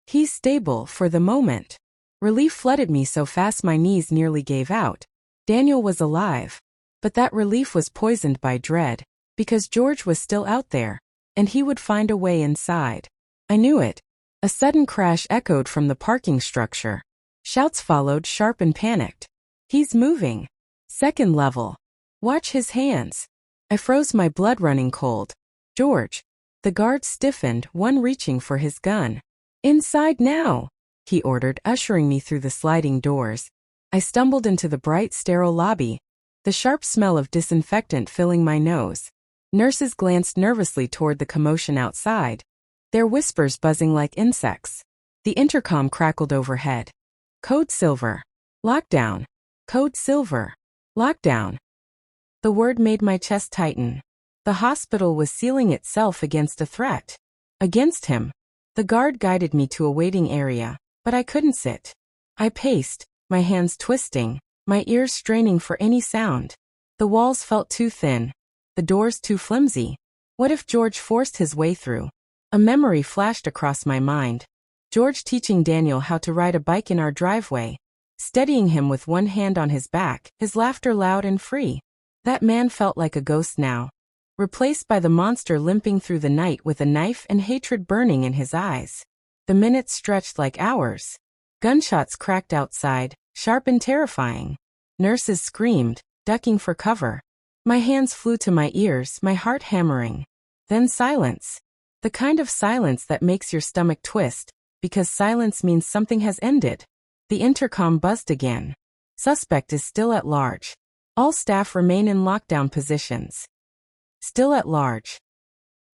He's stable for the moment. Relief flooded me so fast my knees nearly gave out. Daniel was alive. But that relief was poisoned by dread, because George was still out there, and he would find a way inside. I knew it. A sudden crash echoed from the parking structure. Shouts followed, sharp and panicked. He's moving. Second level. Watch his hands. I froze, my blood running cold. George. The guard stiffened, one reaching for his gun. Inside now, he ordered, ushering me through the sliding doors. I stumbled into the bright, sterile lobby, the sharp smell of disinfectant filling my nose. Nurses glanced nervously toward the commotion outside, their whispers buzzing like insects. The intercom crackled overhead. Code Silver. Lockdown. Code Silver. Lockdown. The word made my chest tighten. The hospital was sealing itself against a threat. Against him. The guard guided me to a waiting area, but I couldn't sit. I paced, my hands twisting, my ears straining for any sound. The walls felt too thin, the doors too flimsy. What if George forced his way through? A memory flashed across my mind. George teaching Daniel how to ride a bike in our driveway, steadying him with one hand on his back, his laughter loud and free. That man felt like a ghost now, replaced by the monster limping through the night with a knife and hatred burning in his eyes. The minutes stretched like hours. Gunshots cracked outside, sharp and terrifying. Nurses screamed, ducking for cover. My hands flew to my ears, my heart hammering. Then silence. The kind of silence that makes your stomach twist, because silence means something has ended. The intercom buzzed again. Suspect is still at large. All staff remain in lockdown positions. Still at large.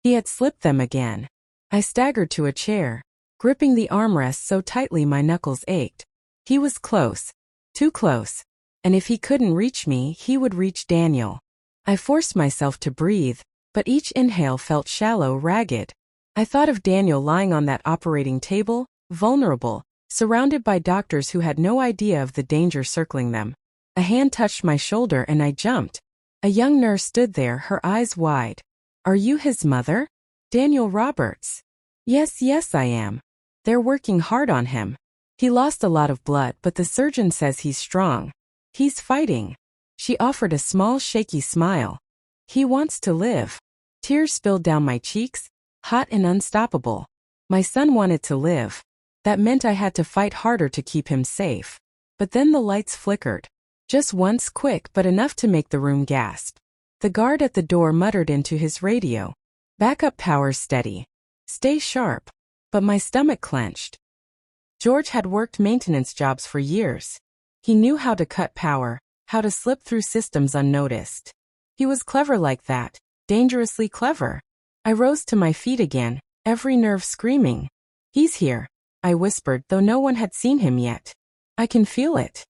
He had slipped them again. I staggered to a chair, gripping the armrest so tightly my knuckles ached. He was close. Too close. And if he couldn't reach me, he would reach Daniel. I forced myself to breathe, but each inhale felt shallow, ragged. I thought of Daniel lying on that operating table, vulnerable, surrounded by doctors who had no idea of the danger circling them. A hand touched my shoulder and I jumped. A young nurse stood there, her eyes wide. Are you his mother? Daniel Roberts. Yes, I am. They're working hard on him. He lost a lot of blood, but the surgeon says he's strong. He's fighting. She offered a small, shaky smile. He wants to live. Tears spilled down my cheeks, hot and unstoppable. My son wanted to live. That meant I had to fight harder to keep him safe. But then the lights flickered. Just once, quick, but enough to make the room gasp. The guard at the door muttered into his radio. Backup power's steady. Stay sharp. But my stomach clenched. George had worked maintenance jobs for years. He knew how to cut power, how to slip through systems unnoticed. He was clever like that, dangerously clever. I rose to my feet again, every nerve screaming. He's here, I whispered, though no one had seen him yet. I can feel it.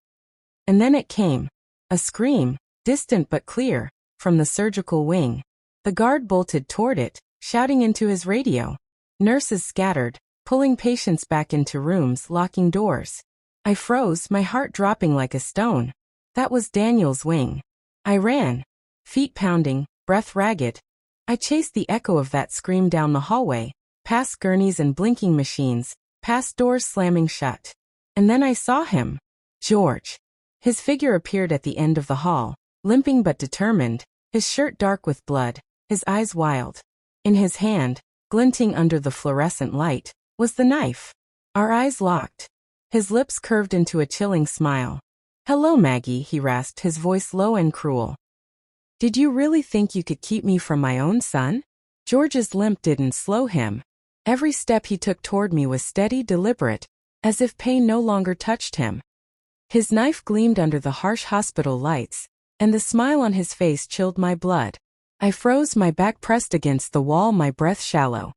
And then it came. A scream, distant but clear, from the surgical wing. The guard bolted toward it, shouting into his radio. Nurses scattered, pulling patients back into rooms, locking doors. I froze, my heart dropping like a stone. That was Daniel's wing. I ran, feet pounding, breath ragged. I chased the echo of that scream down the hallway, past gurneys and blinking machines, past doors slamming shut. And then I saw him. George. His figure appeared at the end of the hall, limping but determined, his shirt dark with blood, his eyes wild. In his hand, glinting under the fluorescent light, was the knife. Our eyes locked. His lips curved into a chilling smile. Hello, Maggie, he rasped, his voice low and cruel. Did you really think you could keep me from my own son? George's limp didn't slow him. Every step he took toward me was steady, deliberate, as if pain no longer touched him. His knife gleamed under the harsh hospital lights, and the smile on his face chilled my blood. I froze, my back pressed against the wall, my breath shallow.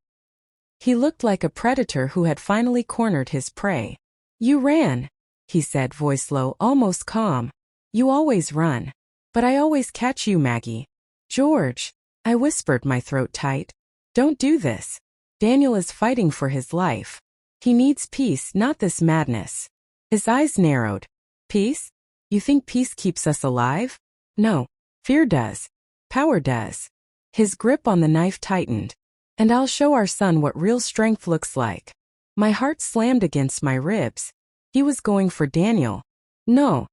He looked like a predator who had finally cornered his prey. You ran, he said, voice low, almost calm. You always run. But I always catch you, Maggie. George, I whispered, my throat tight. Don't do this. Daniel is fighting for his life. He needs peace, not this madness. His eyes narrowed. Peace? You think peace keeps us alive? No. Fear does. Power does. His grip on the knife tightened. And I'll show our son what real strength looks like. My heart slammed against my ribs. He was going for Daniel. No.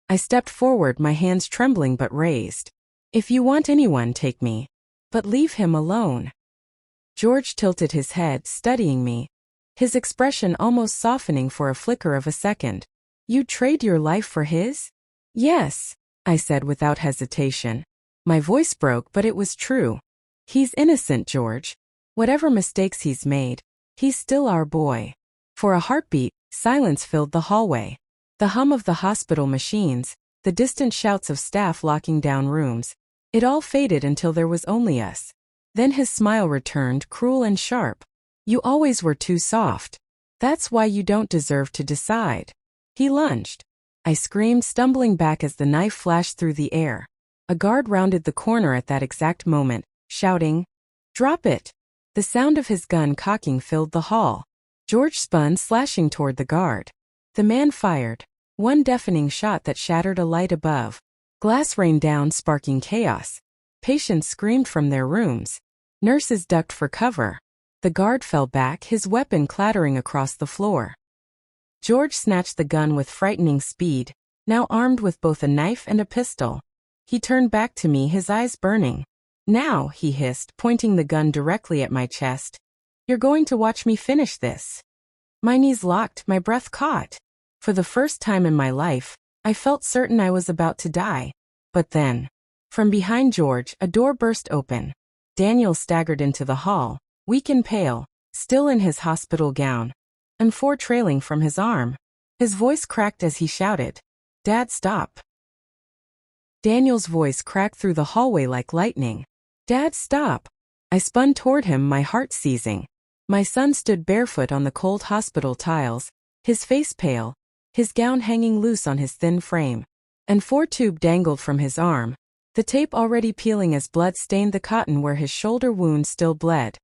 I stepped forward, my hands trembling but raised. If you want anyone, take me. But leave him alone. George tilted his head, studying me, his expression almost softening for a flicker of a second. You'd trade your life for his? Yes, I said without hesitation. My voice broke, but it was true. He's innocent, George. Whatever mistakes he's made, he's still our boy. For a heartbeat, silence filled the hallway. The hum of the hospital machines, the distant shouts of staff locking down rooms. It all faded until there was only us. Then his smile returned, cruel and sharp. You always were too soft. That's why you don't deserve to decide. He lunged. I screamed, stumbling back as the knife flashed through the air. A guard rounded the corner at that exact moment, shouting, "Drop it!" The sound of his gun cocking filled the hall. George spun, slashing toward the guard. The man fired. One deafening shot that shattered a light above. Glass rained down, sparking chaos. Patients screamed from their rooms. Nurses ducked for cover. The guard fell back, his weapon clattering across the floor. George snatched the gun with frightening speed, now armed with both a knife and a pistol. He turned back to me, his eyes burning. Now, he hissed, pointing the gun directly at my chest. You're going to watch me finish this. My knees locked, my breath caught. For the first time in my life, I felt certain I was about to die. But then, from behind George, a door burst open. Daniel staggered into the hall, weak and pale, still in his hospital gown, and four trailing from his arm. His voice cracked as he shouted, "Dad, stop!" Daniel's voice cracked through the hallway like lightning. "Dad, stop!" I spun toward him, my heart seizing. My son stood barefoot on the cold hospital tiles, his face pale, his gown hanging loose on his thin frame, and four tube dangled from his arm, the tape already peeling as blood stained the cotton where his shoulder wound still bled.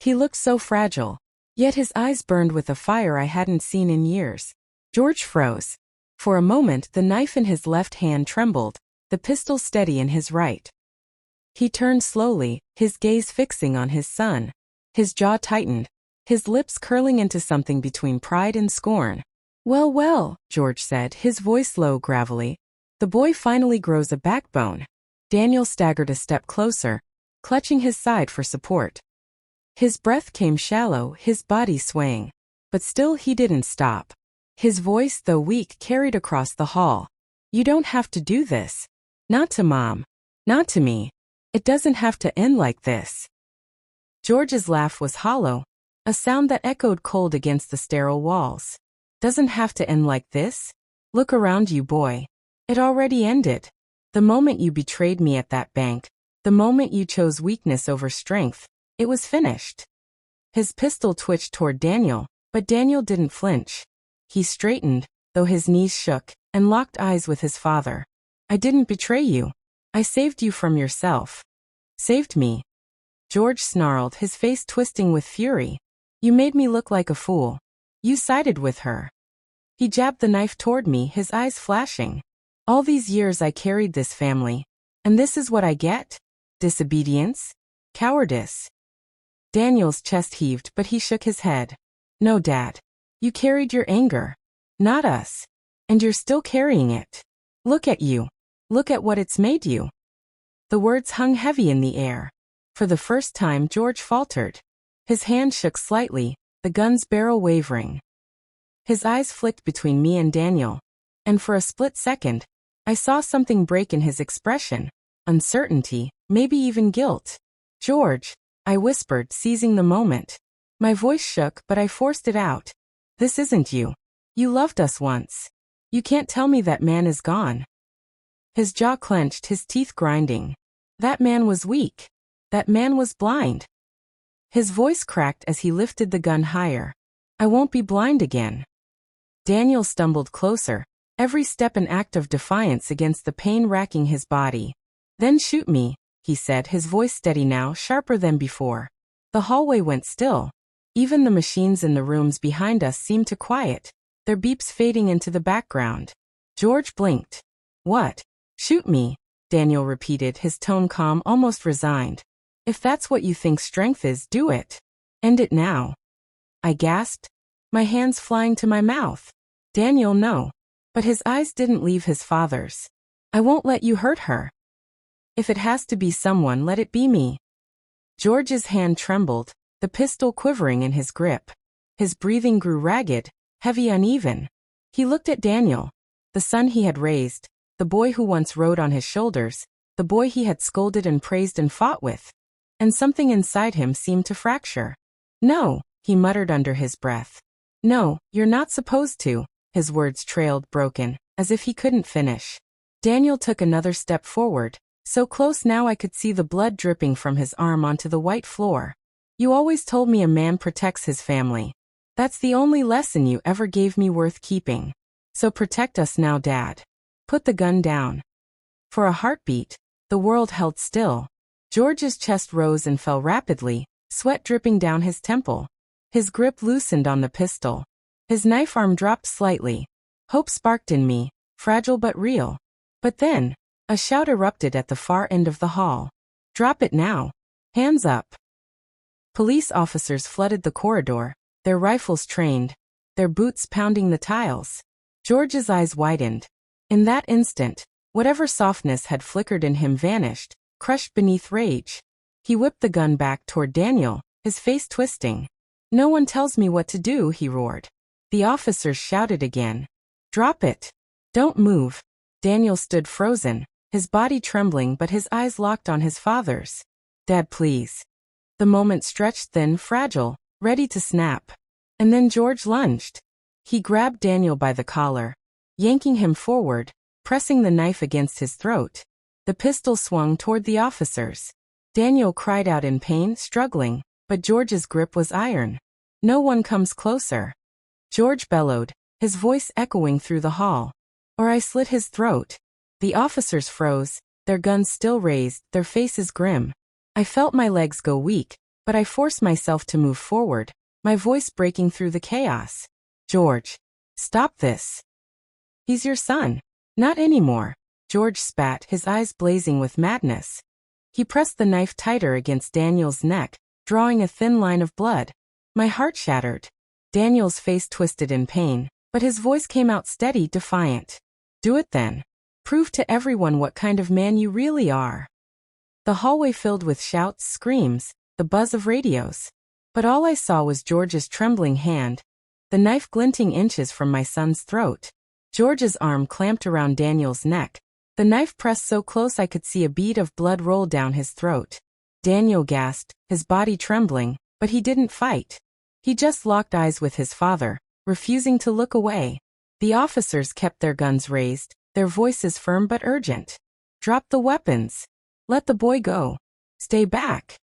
He looked so fragile, yet his eyes burned with a fire I hadn't seen in years. George froze. For a moment the knife in his left hand trembled, the pistol steady in his right. He turned slowly, his gaze fixing on his son. His jaw tightened, his lips curling into something between pride and scorn. "Well, well," George said, his voice low, gravelly. "The boy finally grows a backbone." Daniel staggered a step closer, clutching his side for support. His breath came shallow, his body swaying. But still he didn't stop. His voice, though weak, carried across the hall. "You don't have to do this. Not to Mom. Not to me. It doesn't have to end like this." George's laugh was hollow, a sound that echoed cold against the sterile walls. "Doesn't have to end like this? Look around you, boy. It already ended. The moment you betrayed me at that bank, the moment you chose weakness over strength, it was finished." His pistol twitched toward Daniel, but Daniel didn't flinch. He straightened, though his knees shook, and locked eyes with his father. "I didn't betray you. I saved you from yourself." "Saved me?" George snarled, his face twisting with fury. "You made me look like a fool. You sided with her." He jabbed the knife toward me, his eyes flashing. "All these years I carried this family, and this is what I get? Disobedience? Cowardice?" Daniel's chest heaved, but he shook his head. "No, Dad. You carried your anger. Not us. And you're still carrying it. Look at you. Look at what it's made you." The words hung heavy in the air. For the first time George faltered. His hand shook slightly, the gun's barrel wavering. His eyes flicked between me and Daniel, and for a split second, I saw something break in his expression. Uncertainty, maybe even guilt. "George," I whispered, seizing the moment. My voice shook, but I forced it out. "This isn't you. You loved us once. You can't tell me that man is gone." His jaw clenched, his teeth grinding. That man was weak. That man was blind. His voice cracked as he lifted the gun higher. "I won't be blind again." Daniel stumbled closer, every step an act of defiance against the pain racking his body. "Then shoot me," he said, his voice steady now, sharper than before. The hallway went still. Even the machines in the rooms behind us seemed to quiet, their beeps fading into the background. George blinked. "What? Shoot me," Daniel repeated, his tone calm, almost resigned. "If that's what you think strength is, do it. End it now." I gasped, my hands flying to my mouth. "Daniel, no." But his eyes didn't leave his father's. "I won't let you hurt her. If it has to be someone, let it be me." George's hand trembled, the pistol quivering in his grip. His breathing grew ragged, heavy, uneven. He looked at Daniel, the son he had raised, the boy who once rode on his shoulders, the boy he had scolded and praised and fought with. And something inside him seemed to fracture. "No," he muttered under his breath. "No, you're not supposed to." His words trailed, broken, as if he couldn't finish. Daniel took another step forward, so close now I could see the blood dripping from his arm onto the white floor. "You always told me a man protects his family. That's the only lesson you ever gave me worth keeping. So protect us now, Dad." Put the gun down. For a heartbeat, the world held still. George's chest rose and fell rapidly, sweat dripping down his temple. His grip loosened on the pistol. His knife arm dropped slightly. Hope sparked in me, fragile but real. But then, a shout erupted at the far end of the hall. "Drop it now. Hands up." Police officers flooded the corridor, their rifles trained, their boots pounding the tiles. George's eyes widened. In that instant, whatever softness had flickered in him vanished, crushed beneath rage. He whipped the gun back toward Daniel, his face twisting. "No one tells me what to do," he roared. The officers shouted again. "Drop it. Don't move." Daniel stood frozen, his body trembling but his eyes locked on his father's. Dad, please. The moment stretched thin, fragile, ready to snap. And then George lunged. He grabbed Daniel by the collar, yanking him forward, pressing the knife against his throat. The pistol swung toward the officers. Daniel cried out in pain, struggling, but George's grip was iron. No one comes closer. George bellowed, his voice echoing through the hall. Or I slit his throat. The officers froze, their guns still raised, their faces grim. I felt my legs go weak, but I forced myself to move forward, my voice breaking through the chaos. George, stop this. He's your son. Not anymore. George spat, his eyes blazing with madness. He pressed the knife tighter against Daniel's neck, drawing a thin line of blood. My heart shattered. Daniel's face twisted in pain, but his voice came out steady, defiant. Do it then. Prove to everyone what kind of man you really are. The hallway filled with shouts, screams, the buzz of radios. But all I saw was George's trembling hand, the knife glinting inches from my son's throat. George's arm clamped around Daniel's neck, the knife pressed so close I could see a bead of blood roll down his throat. Daniel gasped, his body trembling, but he didn't fight. He just locked eyes with his father, refusing to look away. The officers kept their guns raised, their voices firm but urgent. Drop the weapons. Let the boy go. Stay back.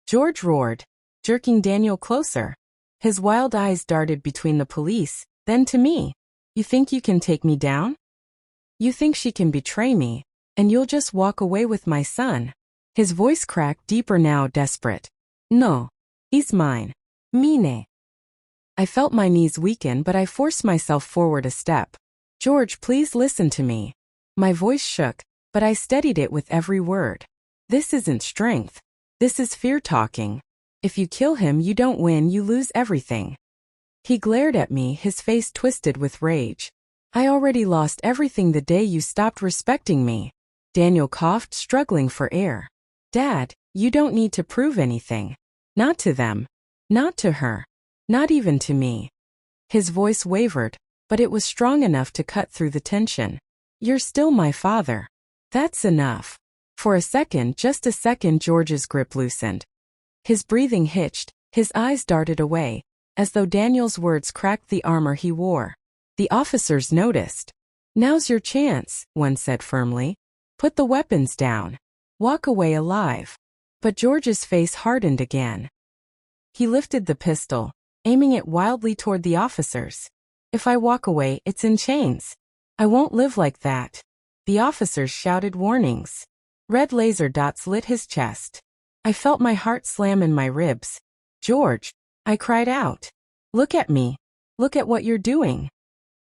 George roared, jerking Daniel closer. His wild eyes darted between the police, then to me. You think you can take me down? You think she can betray me, and you'll just walk away with my son? His voice cracked deeper now, desperate. No. He's mine. Mine. I felt my knees weaken, but I forced myself forward a step. George, please listen to me. My voice shook, but I steadied it with every word. This isn't strength. This is fear talking. If you kill him, you don't win, you lose everything. He glared at me, his face twisted with rage. I already lost everything the day you stopped respecting me. Daniel coughed, struggling for air. Dad, you don't need to prove anything. Not to them. Not to her. Not even to me. His voice wavered, but it was strong enough to cut through the tension. You're still my father. That's enough. For a second, just a second, George's grip loosened. His breathing hitched, his eyes darted away, as though Daniel's words cracked the armor he wore. The officers noticed. Now's your chance, one said firmly. Put the weapons down. Walk away alive. But George's face hardened again. He lifted the pistol, aiming it wildly toward the officers. If I walk away, it's in chains. I won't live like that. The officers shouted warnings. Red laser dots lit his chest. I felt my heart slam in my ribs. George, I cried out. Look at me. Look at what you're doing.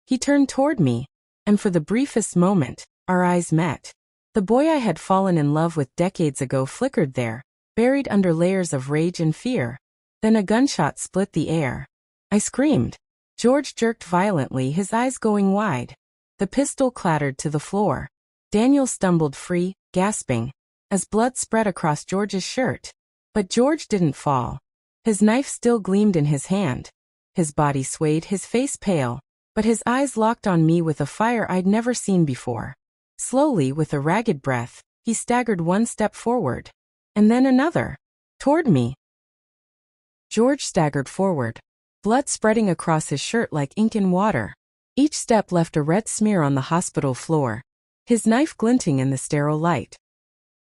He turned toward me, and for the briefest moment, our eyes met. The boy I had fallen in love with decades ago flickered there, buried under layers of rage and fear. Then a gunshot split the air. I screamed. George jerked violently, his eyes going wide. The pistol clattered to the floor. Daniel stumbled free, gasping, as blood spread across George's shirt. But George didn't fall. His knife still gleamed in his hand. His body swayed, his face pale, but his eyes locked on me with a fire I'd never seen before. Slowly, with a ragged breath, he staggered one step forward. And then another. Toward me. George staggered forward, blood spreading across his shirt like ink in water. Each step left a red smear on the hospital floor, his knife glinting in the sterile light.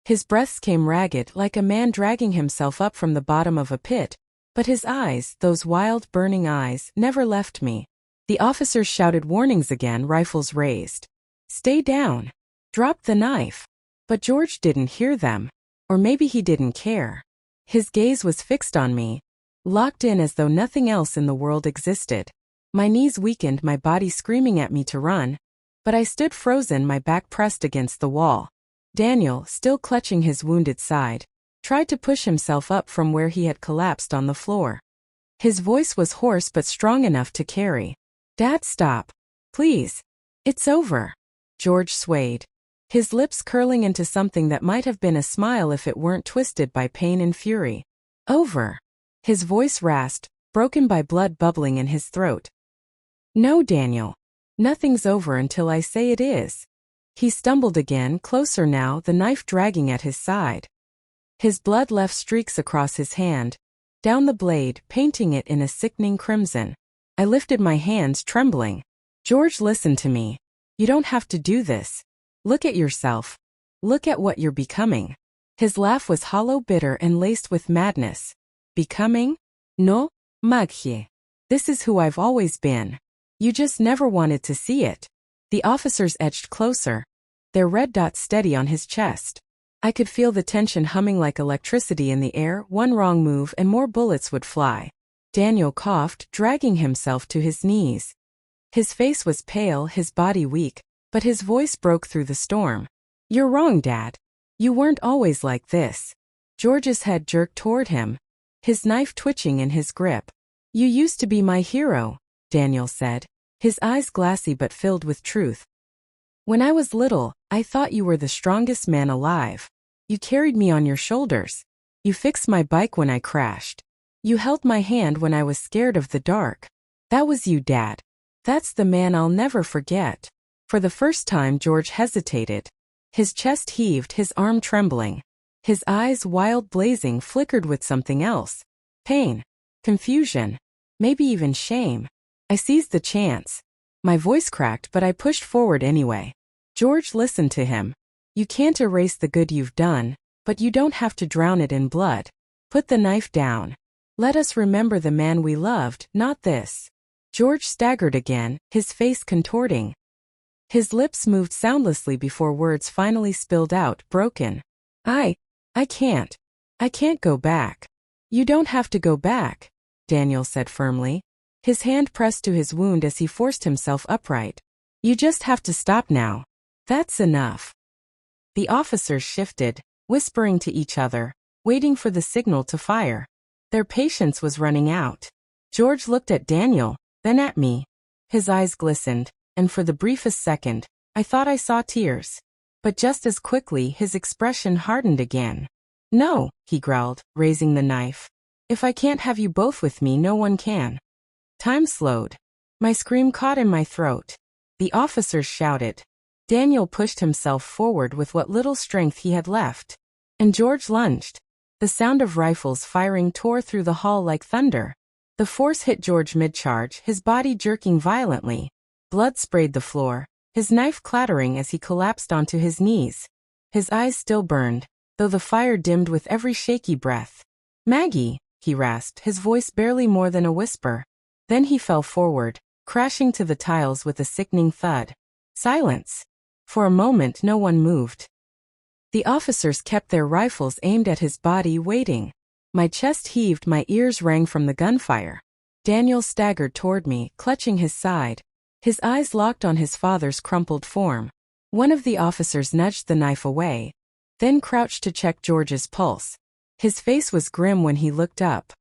His breaths came ragged, like a man dragging himself up from the bottom of a pit, but his eyes, those wild, burning eyes, never left me. The officers shouted warnings again, rifles raised. Stay down. Drop the knife. But George didn't hear them. Or maybe he didn't care. His gaze was fixed on me, locked in as though nothing else in the world existed. My knees weakened, my body screaming at me to run, but I stood frozen, my back pressed against the wall. Daniel, still clutching his wounded side, tried to push himself up from where he had collapsed on the floor. His voice was hoarse but strong enough to carry. Dad, stop. Please. It's over. George swayed, his lips curling into something that might have been a smile if it weren't twisted by pain and fury. Over. His voice rasped, broken by blood bubbling in his throat. No, Daniel. Nothing's over until I say it is. He stumbled again, closer now, the knife dragging at his side. His blood left streaks across his hand, down the blade, painting it in a sickening crimson. I lifted my hands, trembling. George, listen to me. You don't have to do this. Look at yourself. Look at what you're becoming. His laugh was hollow, bitter, and laced with madness. Becoming? No, Maggie. This is who I've always been. You just never wanted to see it. The officers edged closer, their red dots steady on his chest. I could feel the tension humming like electricity in the air. One wrong move and more bullets would fly. Daniel coughed, dragging himself to his knees. His face was pale, his body weak, but his voice broke through the storm. You're wrong, Dad. You weren't always like this. George's head jerked toward him, his knife twitching in his grip. You used to be my hero, Daniel said, his eyes glassy but filled with truth. When I was little, I thought you were the strongest man alive. You carried me on your shoulders. You fixed my bike when I crashed. You held my hand when I was scared of the dark. That was you, Dad. That's the man I'll never forget. For the first time, George hesitated. His chest heaved, his arm trembling. His eyes, wild blazing, flickered with something else. Pain. Confusion. Maybe even shame. I seized the chance. My voice cracked, but I pushed forward anyway. George, listened to him. You can't erase the good you've done, but you don't have to drown it in blood. Put the knife down. Let us remember the man we loved, not this. George staggered again, his face contorting. His lips moved soundlessly before words finally spilled out, broken. I can't. I can't go back. You don't have to go back, Daniel said firmly. His hand pressed to his wound as he forced himself upright. You just have to stop now. That's enough. The officers shifted, whispering to each other, waiting for the signal to fire. Their patience was running out. George looked at Daniel, then at me. His eyes glistened, and for the briefest second, I thought I saw tears. But just as quickly, his expression hardened again. No, he growled, raising the knife. If I can't have you both with me, no one can. Time slowed. My scream caught in my throat. The officers shouted. Daniel pushed himself forward with what little strength he had left. And George lunged. The sound of rifles firing tore through the hall like thunder. The force hit George mid-charge, his body jerking violently. Blood sprayed the floor, his knife clattering as he collapsed onto his knees. His eyes still burned, though the fire dimmed with every shaky breath. Maggie, he rasped, his voice barely more than a whisper. Then he fell forward, crashing to the tiles with a sickening thud. Silence. For a moment no one moved. The officers kept their rifles aimed at his body, waiting. My chest heaved, my ears rang from the gunfire. Daniel staggered toward me, clutching his side. His eyes locked on his father's crumpled form. One of the officers nudged the knife away, then crouched to check George's pulse. His face was grim when he looked up.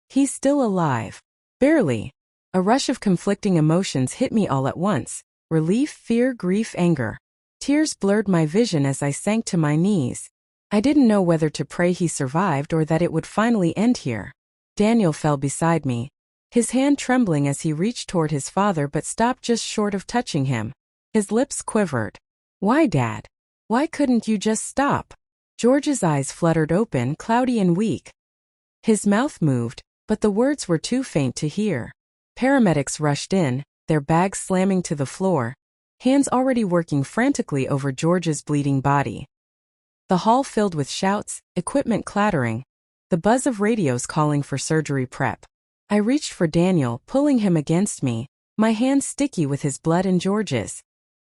He's still alive. Barely. A rush of conflicting emotions hit me all at once. Relief, fear, grief, anger. Tears blurred my vision as I sank to my knees. I didn't know whether to pray he survived or that it would finally end here. Daniel fell beside me, his hand trembling as he reached toward his father but stopped just short of touching him. His lips quivered. Why, Dad? Why couldn't you just stop? George's eyes fluttered open, cloudy and weak. His mouth moved, but the words were too faint to hear. Paramedics rushed in, their bags slamming to the floor, hands already working frantically over George's bleeding body. The hall filled with shouts, equipment clattering, the buzz of radios calling for surgery prep. I reached for Daniel, pulling him against me, my hands sticky with his blood and George's.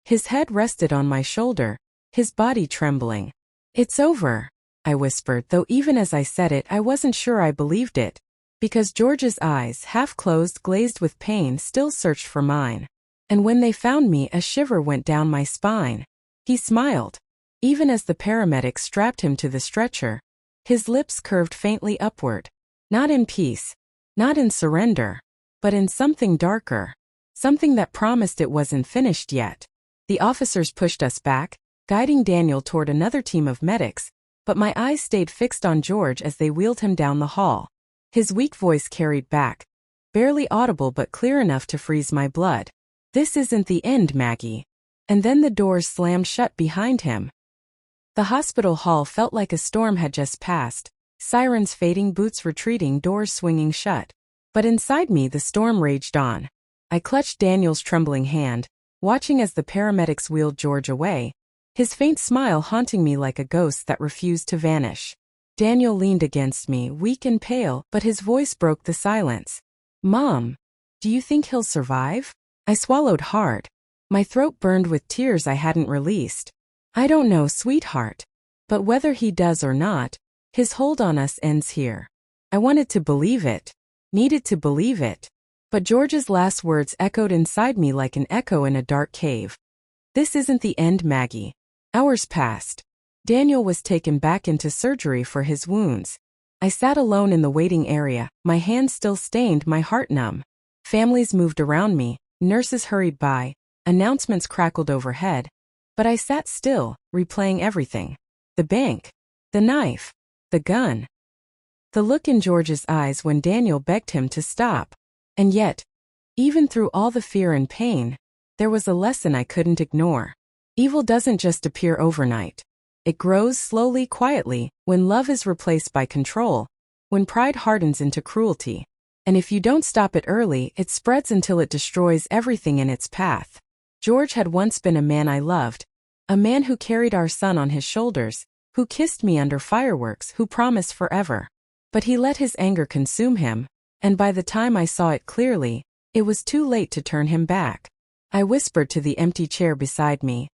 His head rested on my shoulder, his body trembling. It's over, I whispered, though even as I said it I wasn't sure I believed it, because George's eyes, half closed, glazed with pain, still searched for mine. And when they found me, a shiver went down my spine. He smiled. Even as the paramedics strapped him to the stretcher, his lips curved faintly upward. Not in peace, not in surrender, but in something darker. Something that promised it wasn't finished yet. The officers pushed us back, guiding Daniel toward another team of medics, but my eyes stayed fixed on George as they wheeled him down the hall. His weak voice carried back, barely audible but clear enough to freeze my blood. This isn't the end, Maggie. and then the doors slammed shut behind him. The hospital hall felt like a storm had just passed, sirens fading, boots retreating, doors swinging shut. But inside me the storm raged on. I clutched Daniel's trembling hand, watching as the paramedics wheeled George away, his faint smile haunting me like a ghost that refused to vanish. Daniel leaned against me, weak and pale, but his voice broke the silence. "Mom, do you think he'll survive?" I swallowed hard. My throat burned with tears I hadn't released. "I don't know, sweetheart. But whether he does or not, his hold on us ends here." I wanted to believe it, needed to believe it. But George's last words echoed inside me like an echo in a dark cave. "This isn't the end, Maggie." Hours passed. Daniel was taken back into surgery for his wounds. I sat alone in the waiting area, my hands still stained, my heart numb. Families moved around me, nurses hurried by, announcements crackled overhead. But I sat still, replaying everything. The bank, the knife, the gun. The look in George's eyes when Daniel begged him to stop. And yet, even through all the fear and pain, there was a lesson I couldn't ignore. Evil doesn't just appear overnight. It grows slowly, quietly, when love is replaced by control, when pride hardens into cruelty. And if you don't stop it early, it spreads until it destroys everything in its path. George had once been a man I loved, a man who carried our son on his shoulders, who kissed me under fireworks, who promised forever. But he let his anger consume him, and by the time I saw it clearly, it was too late to turn him back. I whispered to the empty chair beside me,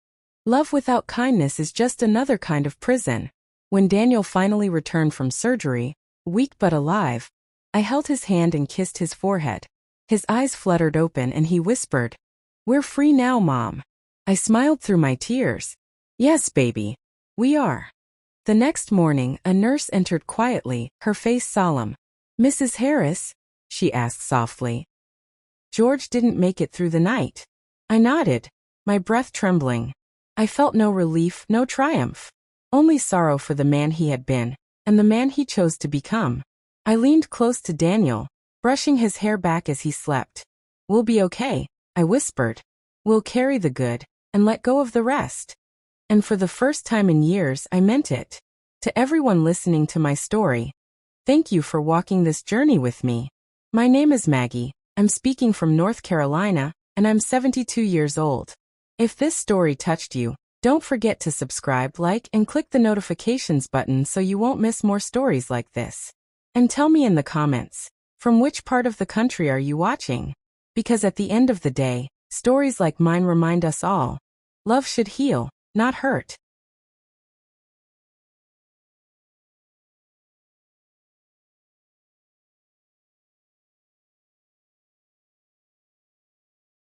"Love without kindness is just another kind of prison." When Daniel finally returned from surgery, weak but alive, I held his hand and kissed his forehead. His eyes fluttered open and he whispered, "We're free now, Mom." I smiled through my tears. "Yes, baby, we are." The next morning, a nurse entered quietly, her face solemn. "Mrs. Harris?" she asked softly. "George didn't make it through the night." I nodded, my breath trembling. I felt no relief, no triumph, only sorrow for the man he had been, and the man he chose to become. I leaned close to Daniel, brushing his hair back as he slept. "We'll be okay," I whispered. "We'll carry the good, and let go of the rest." And for the first time in years, I meant it. To everyone listening to my story, thank you for walking this journey with me. My name is Maggie, I'm speaking from North Carolina, and I'm 72 years old. If this story touched you, don't forget to subscribe, like, and click the notifications button so you won't miss more stories like this. And tell me in the comments, from which part of the country are you watching? Because at the end of the day, stories like mine remind us all, love should heal, not hurt.